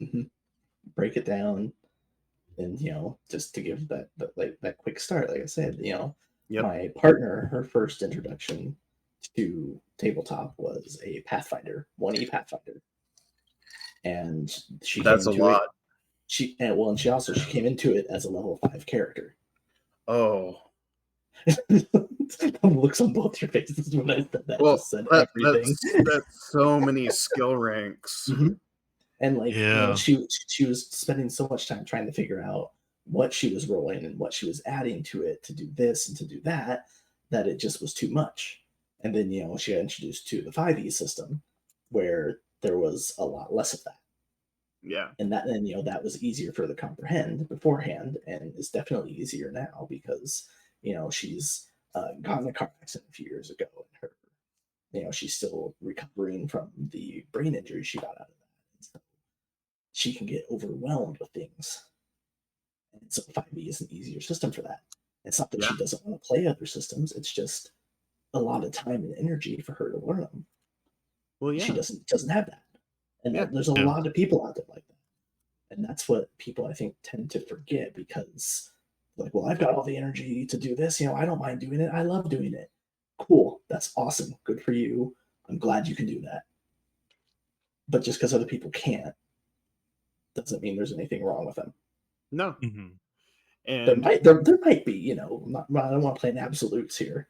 Mhm. Break it down and just to give that quick start, like I said, Yep. my partner, her first introduction to tabletop was a Pathfinder, 1E Pathfinder. And she came That's a into it. lot. She came into it as a level 5 character. Oh. The looks on both your faces when I said that Well, just said that, everything. that's so many skill ranks. Mhm. And like, Yeah. she was spending so much time trying to figure out what she was rolling and what she was adding to it to do this and to do that, that it just was too much. And then, she got introduced to the 5e system where there was a lot less of that. Yeah. And that was easier for her to comprehend beforehand, and is definitely easier now because she's gotten a car accident a few years ago, and she's still recovering from the brain injury she got out of that. So she can get overwhelmed with things, and so 5e is an easier system for that. It's not that Yeah. she doesn't want to play other systems; it's just a lot of time and energy for her to learn them. Well, She yeah. doesn't have that, and Yeah. there's a Yeah. lot of people out there like that. And that's what people I think tend to forget because like, well, I've got all the energy to do this, I don't mind doing it. I love doing it. Cool. That's awesome. Good for you. I'm glad you can do that. But just because other people can't doesn't mean there's anything wrong with them. No. Mhm. And There might be, I don't want to play in absolutes here.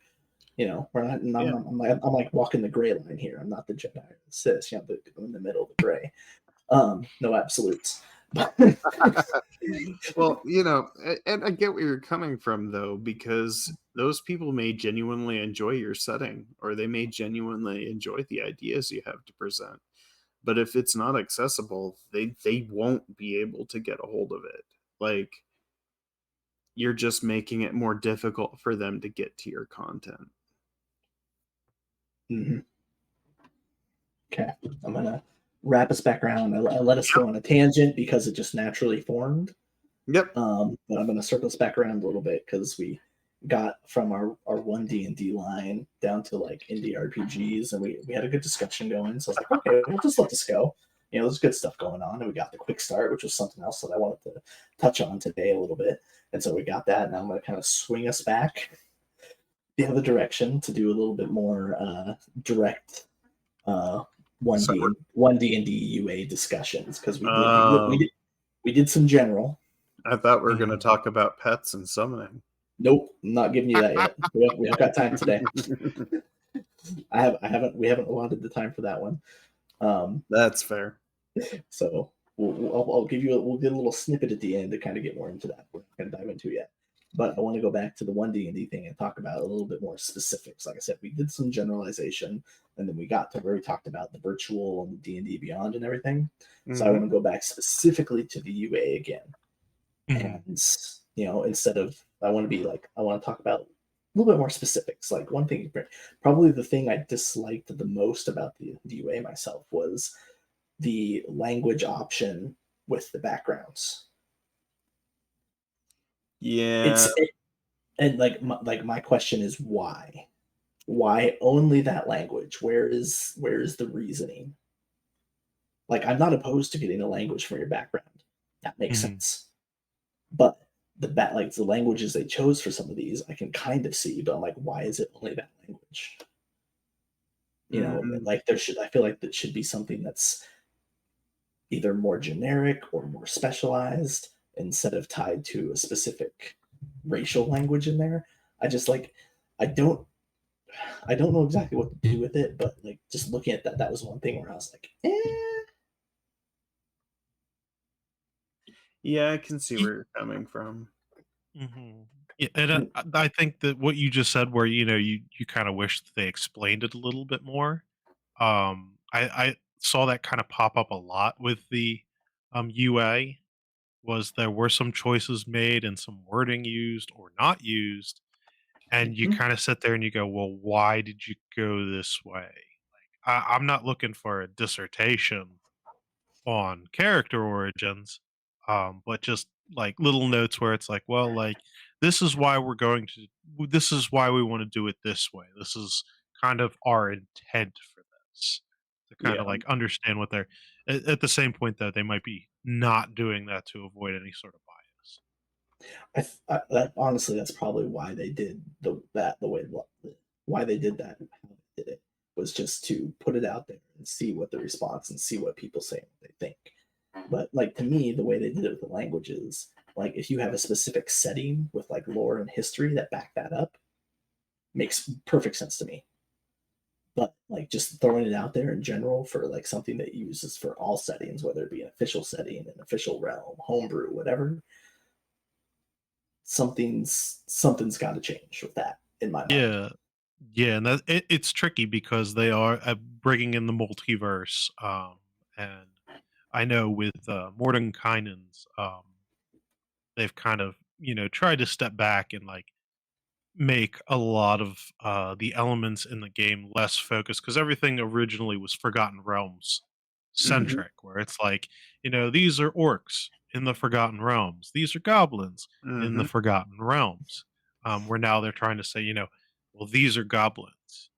We're not, yeah. I'm like walking the gray line here. I'm not the Jedi or the Sith, I'm in the middle of the gray. No absolutes. Well, and I get where you're coming from though, because those people may genuinely enjoy your setting, or they may genuinely enjoy the ideas you have to present. But if it's not accessible, they won't be able to get a hold of it. Like, you're just making it more difficult for them to get to your content. Hmm. Okay, I'm gonna wrap us back around. I let us go on a tangent because it just naturally formed. Yep. But I'm gonna circle us back around a little bit because we got from our one D&D line down to like indie RPGs, and we had a good discussion going. So I was like, okay, we'll just let this go. There's good stuff going on, and we got the quick start, which was something else that I wanted to touch on today a little bit. And so we got that. Now I'm gonna kind of swing us back the other direction to do a little bit more direct uh, So one D&D UA discussions because um, we did some general. I thought we were going to Mhm. talk about pets and summoning. Nope, I'm not giving you that yet. We have got time today. We haven't allotted the time for that one. That's fair. So I'll give you we'll get a little snippet at the end to kind of get more into that. We're not going to dive into it yet, but I want to go back to the one D&D thing and talk about a little bit more specifics. Like I said, we did some generalization, and then we got to where we talked about the virtual and D&D Beyond and everything. So I Mhm. want to go back specifically to the UA again, Mhm. and instead of I want to talk about a little bit more specifics. Like one thing, probably the thing I disliked the most about the UA myself was the language option with the backgrounds. Yeah. And like my question is why? Why only that language? Where is the reasoning? Like I'm not opposed to getting a language from your background. That makes Mhm. sense. But the languages they chose for some of these, I can kind of see, but I'm like, why is it only that language? Mhm. Like I feel like that should be something that's either more generic or more specialized instead of tied to a specific racial language in there. I just like I don't I don't know exactly what to do with it, but like just looking at that was one thing where I was like, Yeah, I can see Ye where you're coming from. Mhm. Yeah, and mm, I think that what you just said where, you kinda wish that they explained it a little bit more. I saw that kinda pop up a lot with the, UA, was there were some choices made and some wording used or not used, and you mhm, kinda sit there and you go, "Well, why did you go this way?" I'm not looking for a dissertation on character origins, but just like little notes where it's like, well, like this is why we're going to, this is why we want to do it this way. This is kind of our intent for this to kind Yeah. of like understand what they're at the same point though they might be not doing that to avoid any sort of bias. that honestly, that's probably why they did the way why they did that and how they did it was just to put it out there and see what the response and see what people say and what they think. But like to me, the way they did it with the languages, like if you have a specific setting with like lore and history that back that up, makes perfect sense to me. But like just throwing it out there in general for like something that uses for all settings, whether it be an official setting, an official realm, homebrew, whatever, something's got to change with that in my mind. Yeah, yeah, and it's tricky because they are bringing in the multiverse, and I know with Mordenkainen's, they've kind of tried to step back and like make a lot of the elements in the game less focused because everything originally was Forgotten Realms Mm-hmm. centric, where it's like these are orcs in the Forgotten Realms, these are goblins in the Mhm. Forgotten Realms. Where now they're trying to say well, these are goblins.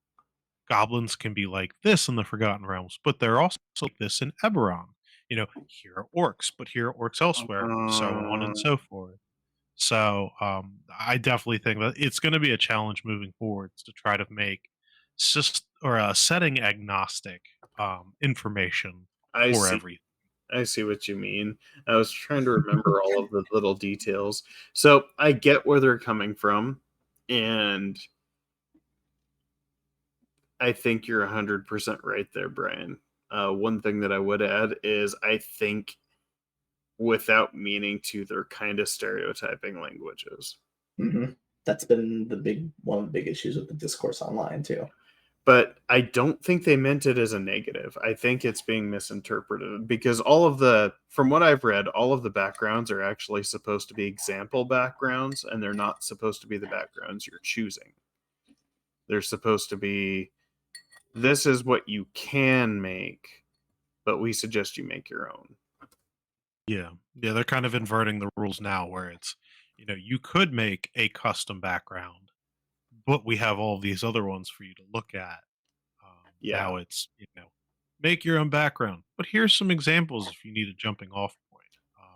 Goblins can be like this in the Forgotten Realms, but they're also like this in Eberron. Here are orcs, but here are orcs elsewhere, so on and Uh, so forth. So I definitely think that it's going to be a challenge moving forwards to try to make setting agnostic information I for see. everything. I see what you mean. I was trying to remember all of the little details. So I get where they're coming from, and I think you're 100% right there, Brian. One thing that I would add is I think, without meaning to, they're kind of stereotyping languages. Mm-hmm. that's been one of the big issues with the discourse online too. But I don't think they meant it as a negative. I think it's being misinterpreted because from what I've read, all of the backgrounds are actually supposed to be example backgrounds, and they're not supposed to be the backgrounds you're choosing. They're supposed to be, this is what you can make, but we suggest you make your own. Yeah. Yeah, they're kind of inverting the rules now where it's, you could make a custom background, but we have all these other ones for you to look at. Yeah. Now it's, make your own background, but here's some examples if you need a jumping off point.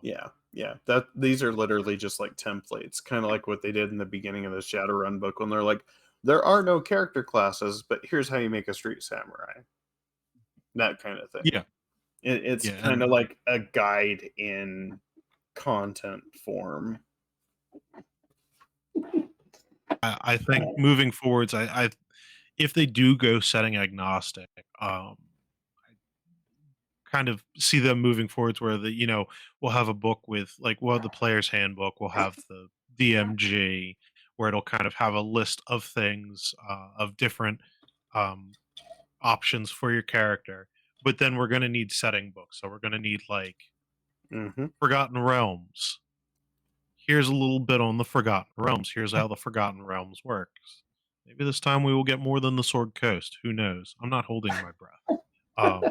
Yeah. That these are literally just like templates, kind of like what they did in the beginning of the Shadowrun book when they're like, there are no character classes, but here's how you make a street samurai. That kind of thing. Yeah. It's Yeah. kind of like a guide in content form. I think moving forwards, I if they do go setting agnostic, kind of see them moving forwards where we'll have a book with like we'll have the player's handbook, we'll have the DMG where it'll kind of have a list of things of different um, options for your character. But then we're going to need setting books, so we're going to need like Mm-hmm. Forgotten Realms. Here's a little bit on the Forgotten Realms. Here's how the Forgotten Realms works. Maybe this time we will get more than the Sword Coast. Who knows? I'm not holding my breath. Um,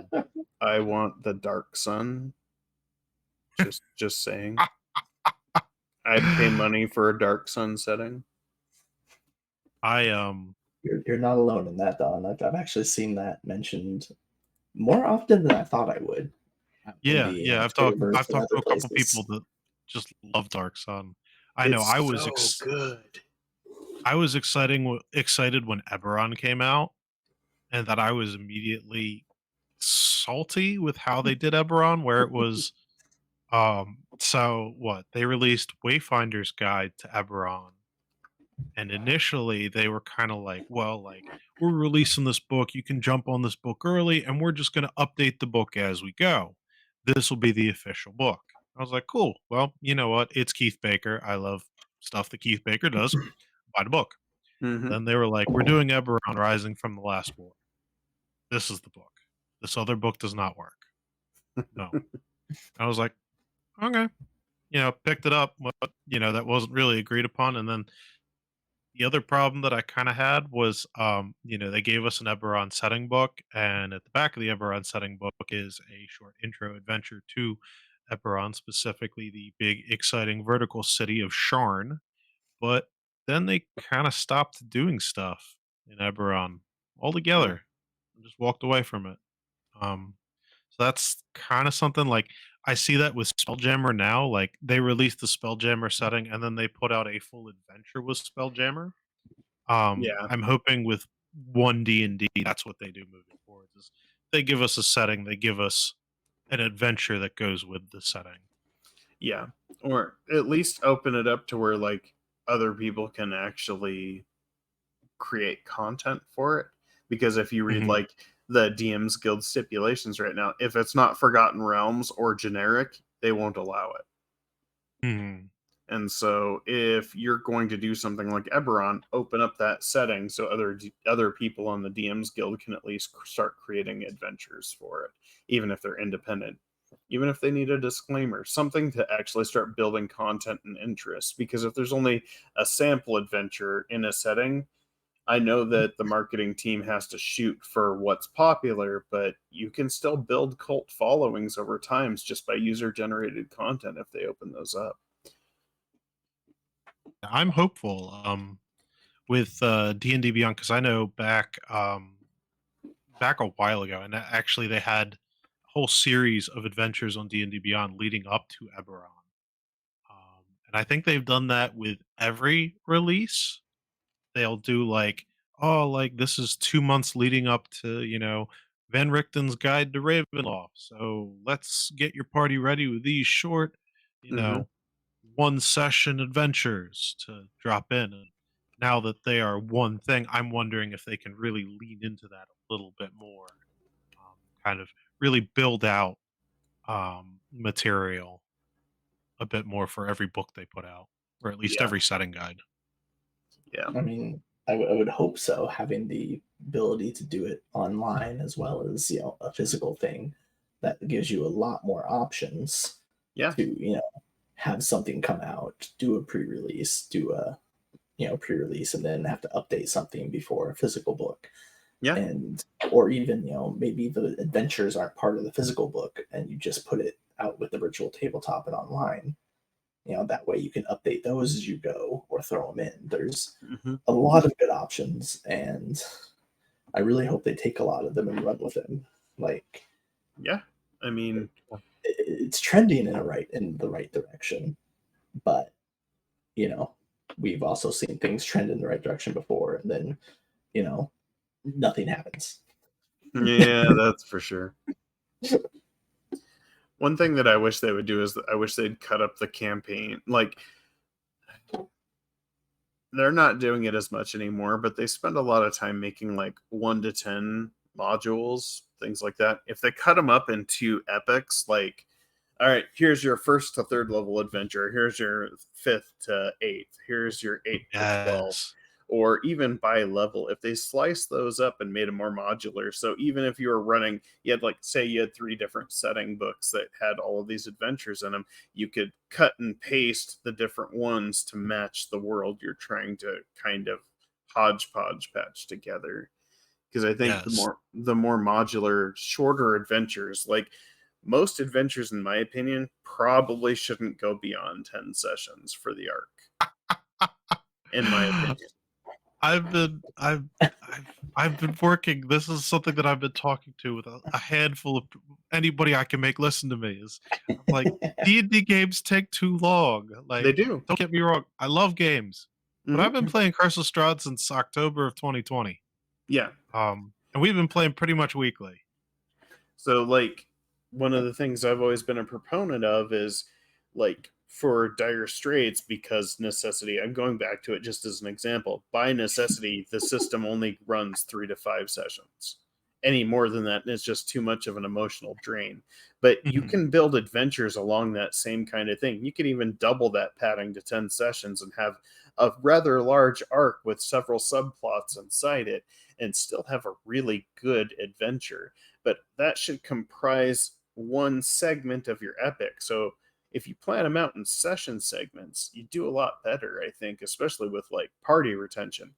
I want the Dark Sun. Just saying. I'd pay money for a Dark Sun setting. I You're not alone in that, Don. I've actually seen that mentioned more often than I thought I would. In Yeah, the yeah. Twitterverse I've and talked to other a couple places. people that just love Dark Sun. I know. It's so good. I was excited when Eberron came out, and that I was immediately salty with how they did Eberron, where it was so what they released Wayfinder's Guide to Eberron, and initially they were kind of like, well, like we're releasing this book, you can jump on this book early, and we're just going to update the book as we go. This will be the official book. I was like, cool. Well, you know what? It's Keith Baker. I love stuff that Keith Baker does. Buy the book. Mm-hmm. Then they were like, we're doing Eberron Rising from the Last War. This is the book. This other book does not work. No. I was like, okay. Picked it up, but that wasn't really agreed upon. And then the other problem that I kind of had was, they gave us an Eberron setting book, and at the back of the Eberron setting book is a short intro adventure to Eberron, specifically the big, exciting vertical city of Sharn. But then they kind of stopped doing stuff in Eberron altogether and just walked away from it. So that's kind of something like I see that with Spelljammer now. Like they released the Spelljammer setting and then they put out a full adventure with Spelljammer. Yeah. I'm hoping with one D&D, that's what they do moving forward. Is they give us a setting, they give us an adventure that goes with the setting. Yeah. Or at least open it up to where like other people can actually create content for it. Because if you read Mhm. like the DM's Guild stipulations right now, if it's not Forgotten Realms or generic, they won't allow it. Mhm. And so if you're going to do something like Eberron, open up that setting so other people on the DM's Guild can at least start creating adventures for it, even if they're independent. Even if they need a disclaimer, something to actually start building content and interest. Because if there's only a sample adventure in a setting, I know that the marketing team has to shoot for what's popular, but you can still build cult followings over times just by user generated content if they open those up. I'm hopeful with D&D Beyond because I know back a while ago, and actually they had a whole series of adventures on D&D Beyond leading up to Eberron. And I think they've done that with every release. They'll do like, oh, like this is 2 months leading up to, Van Richten's Guide to Ravenloft. So let's get your party ready with these short, you Mm-hmm. know, one session adventures to drop in. And now that they are one thing, I'm wondering if they can really lean into that a little bit more, kind of really build out material a bit more for every book they put out, or at least Yeah. every setting guide. Yeah. I mean, I would hope so, having the ability to do it online as well as, a physical thing that gives you a lot more options Yeah. to, have something come out, do a pre-release, do a, pre-release, and then have to update something before a physical book. Yeah. And, or even, maybe the adventures aren't part of the physical book and you just put it out with the virtual tabletop and online. That way you can update those as you go or throw them in. There's Hmm. a lot of good options, and I really hope they take a lot of them and run with them. Like, Yeah. I mean, it's trending in the right direction, but you know, we've also seen things trend in the right direction before, and then you know, nothing happens. yeah, that's for sure. One thing that I wish they would do is I wish they'd cut up the campaign. Like, they're not doing it as much anymore, but they spend a lot of time making like 1 to 10 modules, things like that. If they cut them up into epics, like, all right, here's your first to third level adventure, here's your fifth to eighth, here's your eighth to 12th, Yes. or even by level, if they slice those up and made them more modular. So even if you were running, you had like, say, you had 3 different setting books that had all of these adventures in them, you could cut and paste the different ones to match the world you're trying to kind of hodgepodge patch together. Because I think Yes. the more modular, shorter adventures, like most adventures, in my opinion, probably shouldn't go beyond 10 sessions for the arc, in my opinion. I've been I've been working. This is something that I've been talking to with a handful of anybody I can make listen to me. Is I'm like, D&D games take too long. They Like, do. don't get me wrong, I love games, but I've Hmm. been playing Curse of Strahd since October of 2020. Yeah. And we've been playing pretty much weekly. So, like, one of the things I've always been a proponent of is, like, for Dire Straits, because necessity, I'm going back to it just as an example. By necessity, the system only runs 3 to 5 sessions. Any more than that, it's just too much of an emotional drain. But you Mhm. can build adventures along that same kind of thing. You could even double that padding to 10 sessions and have a rather large arc with several subplots inside it and still have a really good adventure, but that should comprise one segment of your epic. So if you plan them out in session segments, you do a lot better, I think, especially with like party retention.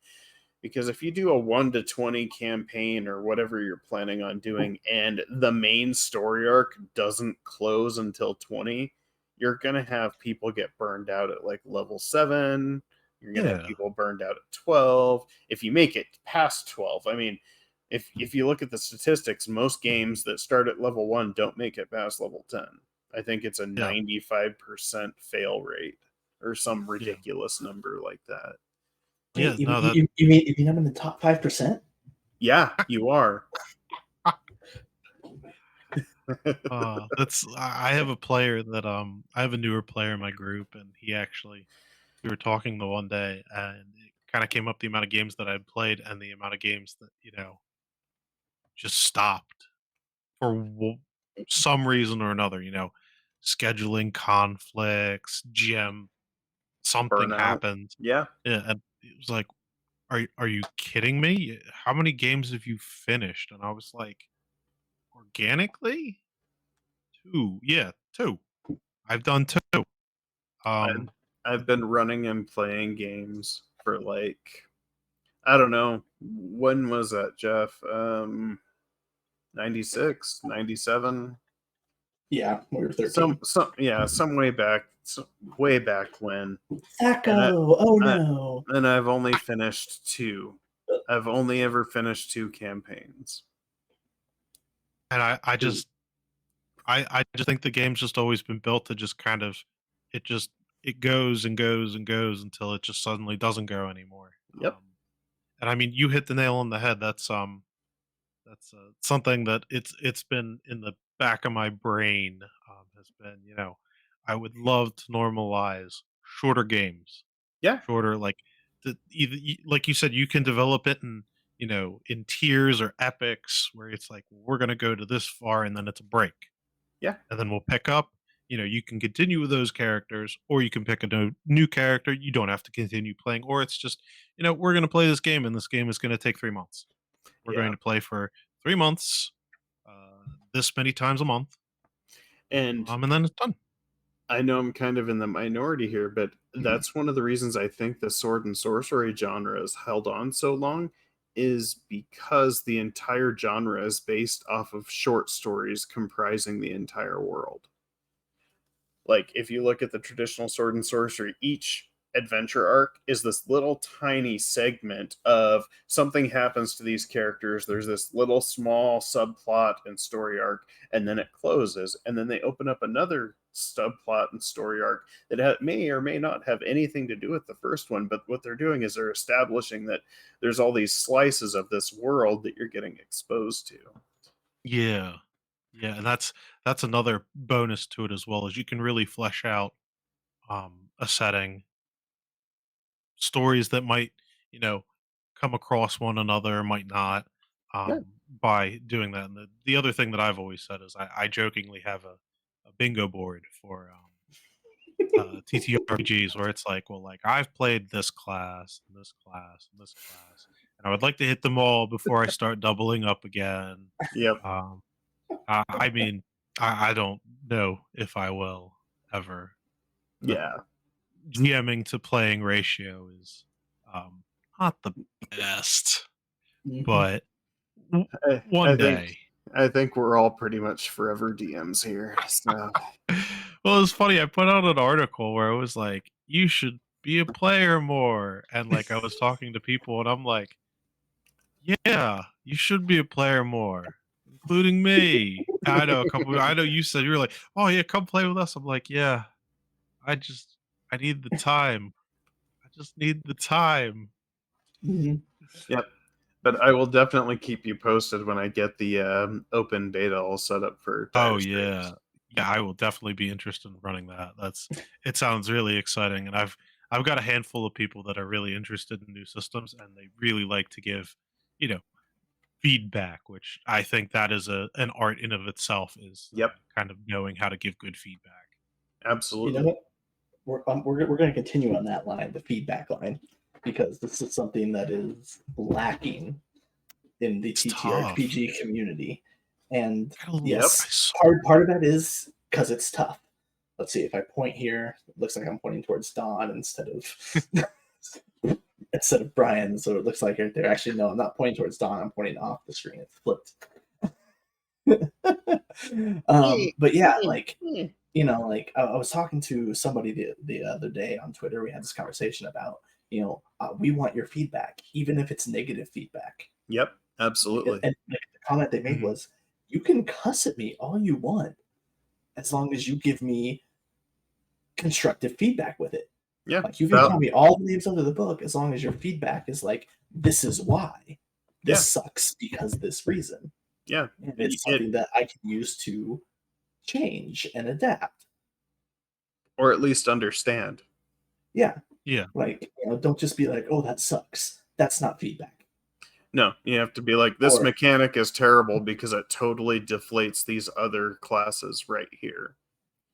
Because if you do a 1 to 20 campaign or whatever you're planning on doing, and the main story arc doesn't close until 20, you're going to have people get burned out at like level 7. You're going to have Yeah. people burned out at 12. If you make it past 12, I mean, if you look at the statistics, most games that start at level 1 don't make it past level 10. I think it's a Yeah. 95% fail rate or some Yeah. ridiculous number like that. Yeah. Wait, you, No, that you, you mean I'm in the top 5%? Yeah, you are. that's I have a player that I have a newer player in my group, and he actually we were talking the one day, and it kind of came up the amount of games that I'd played and the amount of games that just stopped for some reason or another. Scheduling conflicts, GM something Burnout. happened. Yeah. Yeah, and it was like, are you kidding me? How many games have you finished? And I was like, organically, two. Yeah, two. I've done two. I've Um, I've been running and playing games for like, I don't know, when was that, Jeff? 96, 97. Yeah, we were Some 13. some way back, way back when. And Thaco! Oh I no! and I've only finished 2. I've only ever finished 2 campaigns. and I 2. just I just think the game's just always been built to just kind of it just it goes and goes and goes until it just suddenly doesn't go anymore. Yep. And I mean, you hit the nail on the head. That's something that it's been in the back of my brain. Has been I would love to normalize shorter games, Yeah. shorter like like you said, you can develop it in tiers or epics where it's like we're gonna go to this far and then it's a break Yeah. and then we'll pick up. you can continue with those characters, or you can pick a new character. You don't have to continue playing, or it's just, we're going to play this game, and this game is going to take 3 months. We're Yeah. going to play for 3 months, this many times a month, And and then it's done. I know I'm kind of in the minority here, but that's one of the reasons I think the sword and sorcery genre has held on so long is because the entire genre is based off of short stories comprising the entire world. Like, if you look at the traditional sword and sorcery, each adventure arc is this little tiny segment of something happens to these characters. There's this little small subplot and story arc, and then it closes, and then they open up another subplot and story arc that may or may not have anything to do with the first one. But what they're doing is they're establishing that there's all these slices of this world that you're getting exposed to. Yeah. Yeah, and that's another bonus to it as well, is you can really flesh out a setting, stories that might, you know, come across one another, might not, Yeah. by doing that. And the other thing that I've always said is I jokingly have a bingo board for TTRPGs, where it's like, well, like, I've played this class and this class and this class, and I would like to hit them all before I start doubling up again. Yep. Um, I mean, I don't know if I will ever. The Yeah. GMing to playing ratio is um, not the best, Mhm. but w- I, I one think day. I think we're all pretty much forever DMs here. So Well, it's funny. I put out an article where it was like, you should be a player more. And like, I was talking to people and I'm like, yeah, you should be a player more, including me. I know you said, you were like, oh yeah, come play with us. I'm like, yeah, I just, I need the time. I just need the time. Mhm. yep. But I will definitely keep you posted when I get the open beta all set up for Oh Dire Straits. yeah. Yeah, I will definitely be interested in running that. It sounds really exciting, and I've got a handful of people that are really interested in new systems, and they really like to give, you know, feedback, which I think that is an art in of itself, is Yep, kind of knowing how to give good feedback. You know absolutely. what? We're going to continue on that line, the feedback line, because this is something that is lacking in the It's tough. TTRPG community. And I don't- Yep. I yes, s- part of that is because it's tough. Let's see if I point here. It looks like I'm pointing towards Don instead of instead of Brian. So it looks like right there. Actually, no, I'm not pointing towards Don. I'm pointing off the screen. It's flipped. But yeah, like like I was talking to somebody the other day on Twitter. We had this conversation about, we want your feedback, even if it's negative feedback. Yep, absolutely. And like, the comment they made Mhm. was, "You can cuss at me all you want, as long as you give me constructive feedback with it. Yeah, Like you can val- call me all the names under the book, as long as your feedback is like, this is why. This yeah, sucks because this reason, yeah. and it's It something that I can use to change and adapt." or at least understand. Yeah, Yeah. like, don't just be like, "Oh, that sucks." That's not feedback. No, you have to be like, this Or mechanic is terrible because it totally deflates these other classes right here.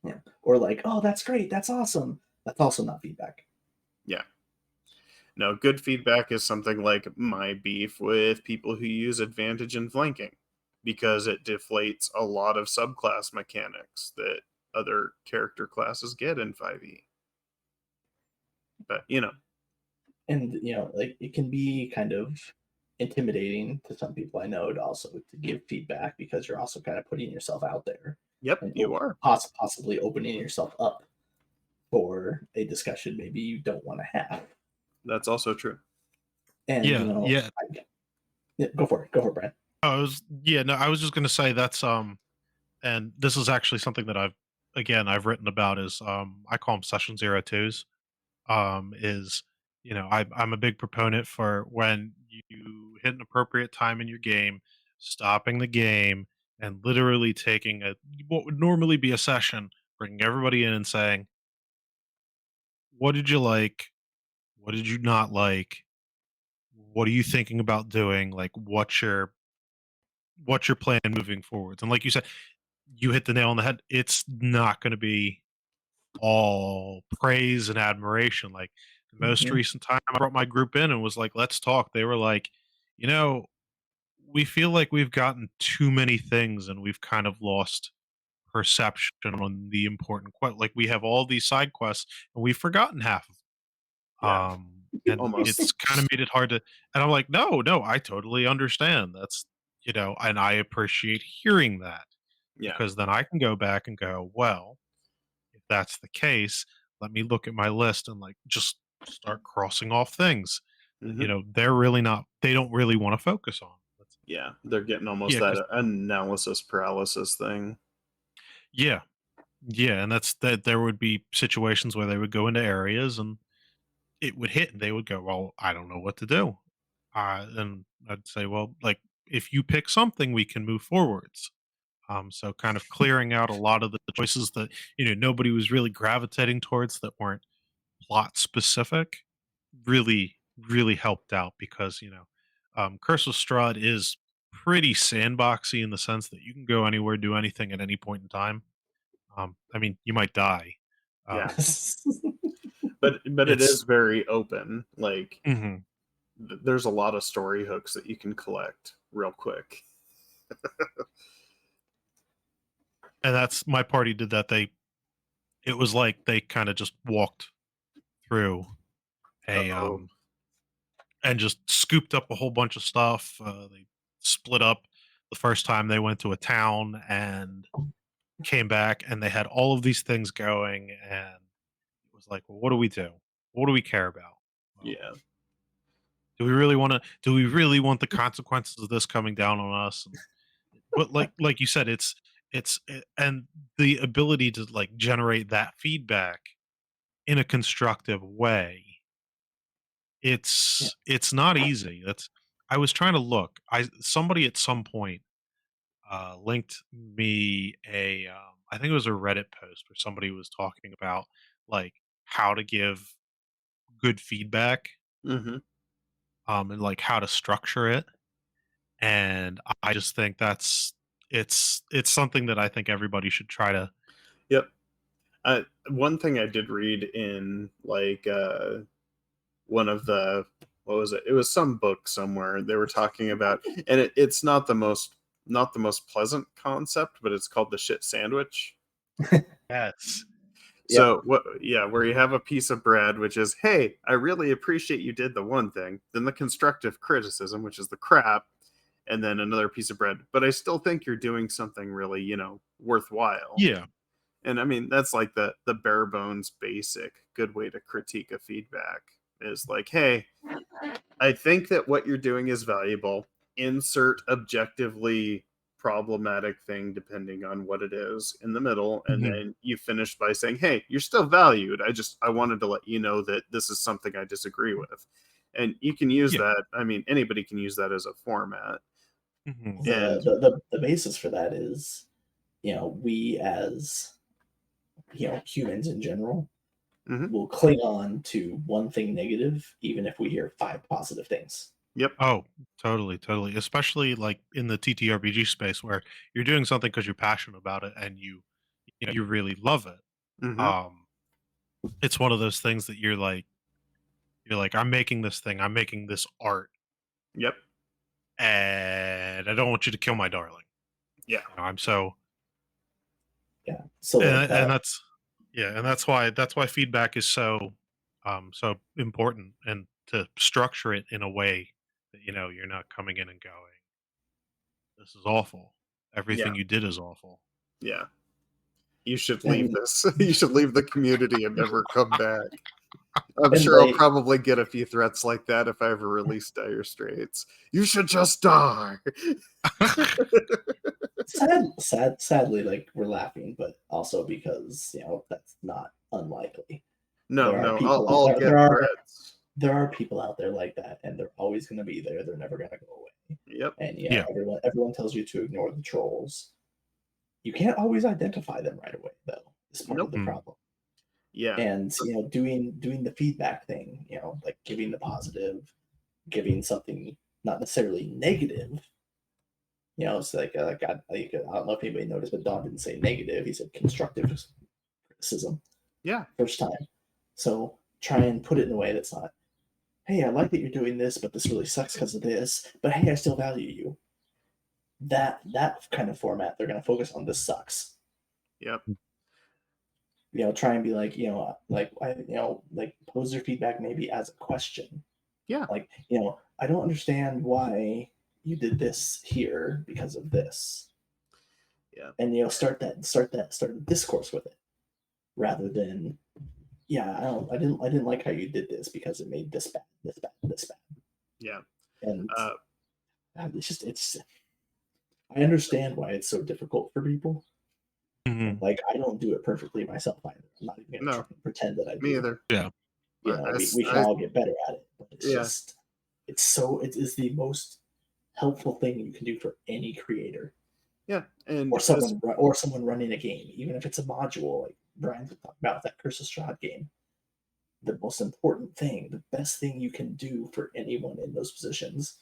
yeah, or like, "Oh, that's great. That's awesome." That's also not feedback. Yeah. No, good feedback is something like my beef with people who use advantage and flanking because it deflates a lot of subclass mechanics that other character classes get in 5e. But, And like it can be kind of intimidating to some people I know to also to give feedback, because you're also kind of putting yourself out there yep, and you are. possibly opening yourself up for a discussion maybe you don't want to have. That's also true. And Yeah. Yeah. yeah, go for it, Brian. No, I was just gonna say that's and this is actually something that I've written about, is I call them session 02s. Is, I'm a big proponent for, when you hit an appropriate time in your game, stopping the game and literally taking what would normally be a session, bringing everybody in and saying, what did you like? What did you not like? What are you thinking about doing? Like, what's your plan moving forwards? And like you said, you hit the nail on the head. It's not going to be all praise and admiration. Like the most Mhm. recent time I brought my group in and was like, let's talk. They were like, you know, we feel like we've gotten too many things and we've kind of lost perception on the important like we have all these side quests and we've forgotten half of them. Yeah, And almost. it's kind of made it hard to, and I'm like, no, I totally understand. That's, and I appreciate hearing that Yeah. because then I can go back and go, well, if that's the case, let me look at my list and like just start crossing off things that, Hmm. they don't really want to focus on. Yeah, they're getting almost Yeah, that because analysis paralysis thing. yeah, yeah, and that's that. There would be situations where they would go into areas and it would hit, and they would go, "Well, I don't know what to do." And I'd say, "Well, like if you pick something, we can move forwards." So kind of clearing out a lot of the choices that nobody was really gravitating towards that weren't plot specific really helped out because Curse of Strahd is pretty sandboxy in the sense that you can go anywhere, do anything at any point in time. I mean, you might die. Yeah, Um, but it is it's very open. Like mhm. there's a lot of story hooks that you can collect real quick. And that's my party did that. It was like they kind of just walked through a Oh, and just scooped up a whole bunch of stuff. They split up the first time they went to a town and came back, and they had all of these things going, and it was like, well, what do we do? What do we care about? Well, yeah, do we really want to? Do we really want the consequences of this coming down on us? But like you said, and the ability to like generate that feedback in a constructive way. Yeah. It's not easy. That's I was trying to look. I Somebody at some point linked me I think it was a Reddit post where somebody was talking about like how to give good feedback, hmm, and like how to structure it. And I just think it's something that I think everybody should try to. yep. One thing I did read in like one of the what was it? It was some book somewhere they were talking about, and it's not the most pleasant concept, but it's called the shit sandwich. Yes. Yep. So what? Yeah, where you have a piece of bread, which is, hey, I really appreciate you did the one thing. Then the constructive criticism, which is the crap, and then another piece of bread. But I still think you're doing something really, worthwhile. Yeah. And I mean, that's like the bare bones basic good way to critique a feedback is like, hey, I think that what you're doing is valuable. Insert objectively problematic thing depending on what it is in the middle, and Mhm. then you finish by saying, hey, you're still valued. I wanted to let you know that this is something I disagree with. And you can use Yeah. that. I mean, anybody can use that as a format. Mhm. The, And the basis for that is, we as humans in general mhm, will cling on to one thing negative, even if we hear five positive things. yep. Oh, totally, totally. Especially like in the TTRPG space where you're doing something because you're passionate about it and you really love it. Hmm. Um, it's one of those things that you're like, I'm making this thing, I'm making this art, Yep. and I don't want you to kill my darling. Yeah. I'm so Yeah. So like and that. that's yeah, and that's why feedback is so important and to structure it in a way that you're not coming in and going, this is awful. Yeah. Everything you did is awful. Yeah. You should leave and this. You should leave the community and never come back. I'm and sure I'll like probably get a few threats like that if I ever release Dire Straits. You should just die. sadly, like we're laughing, but also because that's not unlikely. No, There are no, people out I'll there. get threats. There are people out there like that, and they're always going to be there. They're never going to go away. Yep. And Yeah. everyone tells you to ignore the trolls. You can't always identify them right away, though. Is part of Nope. the Mm. problem. Yeah. And doing the feedback thing, like giving the positive, giving something not necessarily negative, It's like I don't know if anybody noticed, but Don didn't say negative. He said constructive criticism Yeah. first time. So try and put it in a way that's not, hey, I like that you're doing this, but this really sucks because of this. But hey, I still value you. That kind of format, they're going to focus on this sucks. Yep. Try and be like, like pose your feedback maybe as a question. Yeah. Like, I don't understand why you did this here because of this. Yeah. And start a discourse with it, rather than, I didn't like how you did this because it made this bad, this bad, this bad. Yeah. And it's I understand why it's so difficult for people. Mhm. Like, I don't do it perfectly myself either. I'm not even gonna try and pretend that I do. Me either. Yeah. We can all get better at it, but it's Yeah. just it is the most helpful thing you can do for any creator. Yeah. And Or someone running a game, even if it's a module, like Brian's talking about that Curse of Strahd game. The most important thing, the best thing you can do for anyone in those positions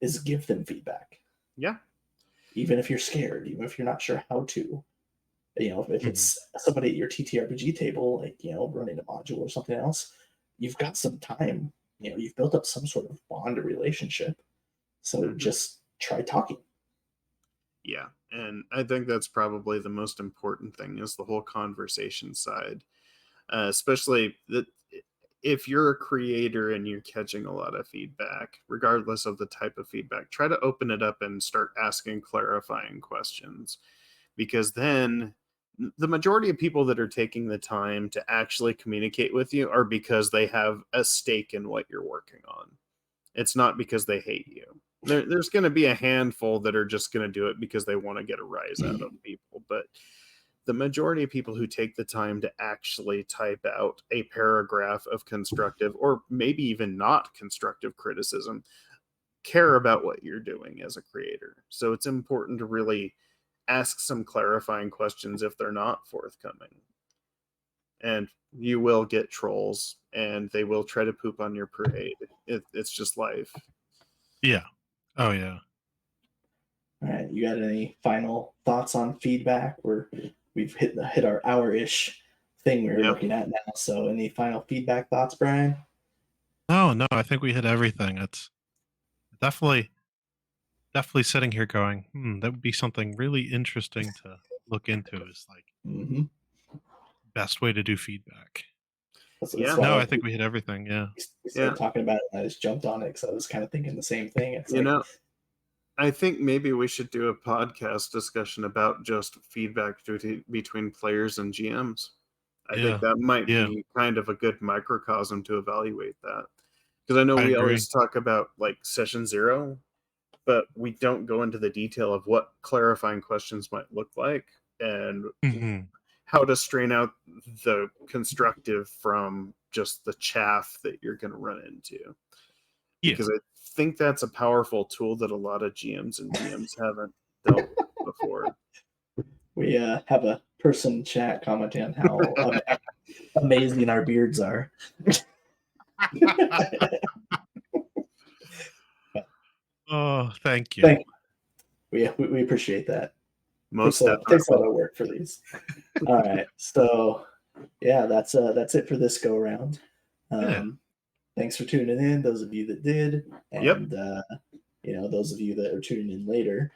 is give them feedback. Yeah. Even if you're scared, even if you're not sure how to. If it's somebody at your TTRPG table, like, running a module or something else, you've got some time. You've built up some sort of bond or relationship. So just try talking. Yeah. And I think that's probably the most important thing is the whole conversation side. Especially that if you're a creator and you're catching a lot of feedback, regardless of the type of feedback, try to open it up and start asking clarifying questions, because then the majority of people that are taking the time to actually communicate with you are because they have a stake in what you're working on. It's not because they hate you. There's going to be a handful that are just going to do it because they want to get a rise out of people, but the majority of people who take the time to actually type out a paragraph of constructive or maybe even not constructive criticism care about what you're doing as a creator. So it's important to really ask some clarifying questions if they're not forthcoming. And you will get trolls and they will try to poop on your parade. It's just life. Yeah. Oh yeah. All right, you got any final thoughts on feedback? We've hit our hour-ish thing we were looking at now. So, any final feedback thoughts, Brian? No, I think we hit everything. It's definitely sitting here going, that would be something really interesting to look into. Is like best way to do feedback. No, I think we hit everything. Yeah. We started talking about it, and I just jumped on it because I was kind of thinking the same thing. It's I think maybe we should do a podcast discussion about just feedback between players and GMs. I think that might be kind of a good microcosm to evaluate that. Because I know we always talk about like session 0, but we don't go into the detail of what clarifying questions might look like and how to strain out the constructive from just the chaff that you're going to run into. Because I think that's a powerful tool that a lot of GMs and DMs haven't dealt with before. We have a person in chat commenting on how amazing our beards are. Oh, thank you. We appreciate that. Most takes a lot of work for these. All right, so yeah, that's it for this go around. Thanks for tuning in, those of you that did, and those of you that are tuning in later,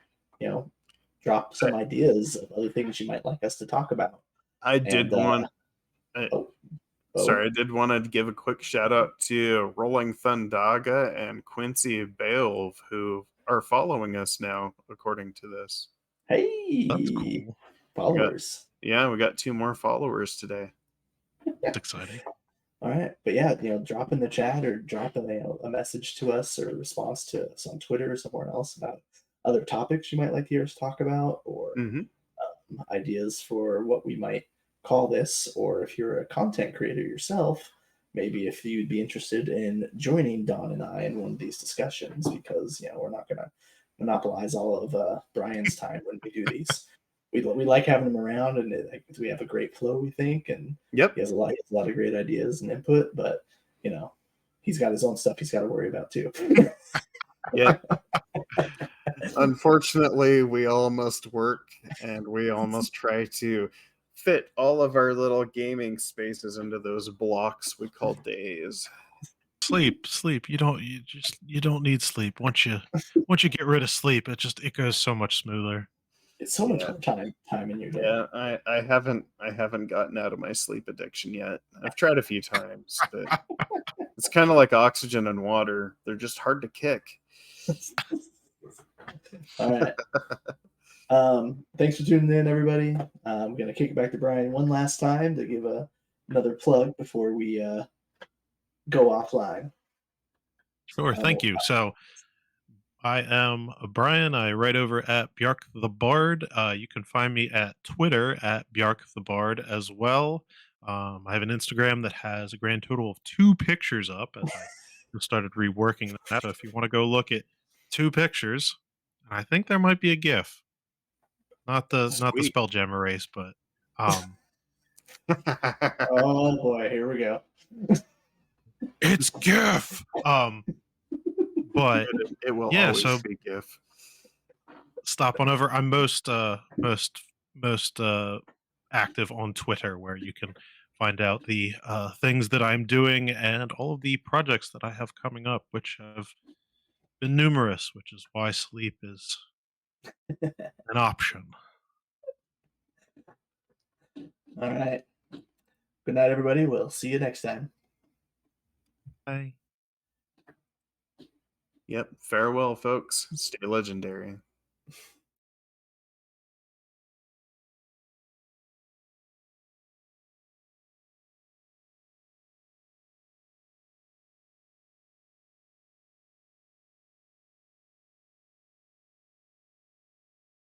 drop some ideas of other things you might like us to talk about. I did want to give a quick shout out to Rolling Thundaga and Quincy Bale, who are following us now, according to this. Hey, that's cool. Followers. We got 2 more followers today. That's exciting. All right, but yeah, drop in the chat or drop a message to us or a response to us on Twitter or somewhere else about other topics you might like to hear us talk about, or ideas for what we might call this, or if you're a content creator yourself, maybe if you'd be interested in joining Don and I in one of these discussions, because we're not going to monopolize all of Brian's time when we do these. We like having him around, and we have a great flow, we think, and he has a lot of great ideas and input, but he's got his own stuff he's got to worry about too. Unfortunately, we all must work, and we all must try to fit all of our little gaming spaces into those blocks we call days. Sleep. You don't need sleep. Once you get rid of sleep, it goes so much smoother. It's so much Yeah. more time in your day. Yeah, I haven't gotten out of my sleep addiction yet. I've tried a few times, but it's kind of like oxygen and water. They're just hard to kick. All right. Thanks for tuning in, everybody. I'm gonna kick it back to Brian one last time to give another plug before we go offline. Sure, thank you. So I am Brian. I write over at Bjark the Bard. You can find me at Twitter at Bjark the Bard as well. I have an Instagram that has a grand total of 2 pictures up as I just started reworking that. So if you want to go look at 2 pictures, I think there might be a GIF. Not the Sweet. spell jam erase, but um Oh boy, here we go. it's GIF. But It will yeah, always so be GIF. stop on over. I'm most active on Twitter, where you can find out the things that I'm doing and all of the projects that I have coming up, which have been numerous, which is why sleep is an option. All right. Good night, everybody. We'll see you next time. Bye. Yep. Farewell, folks. Stay legendary.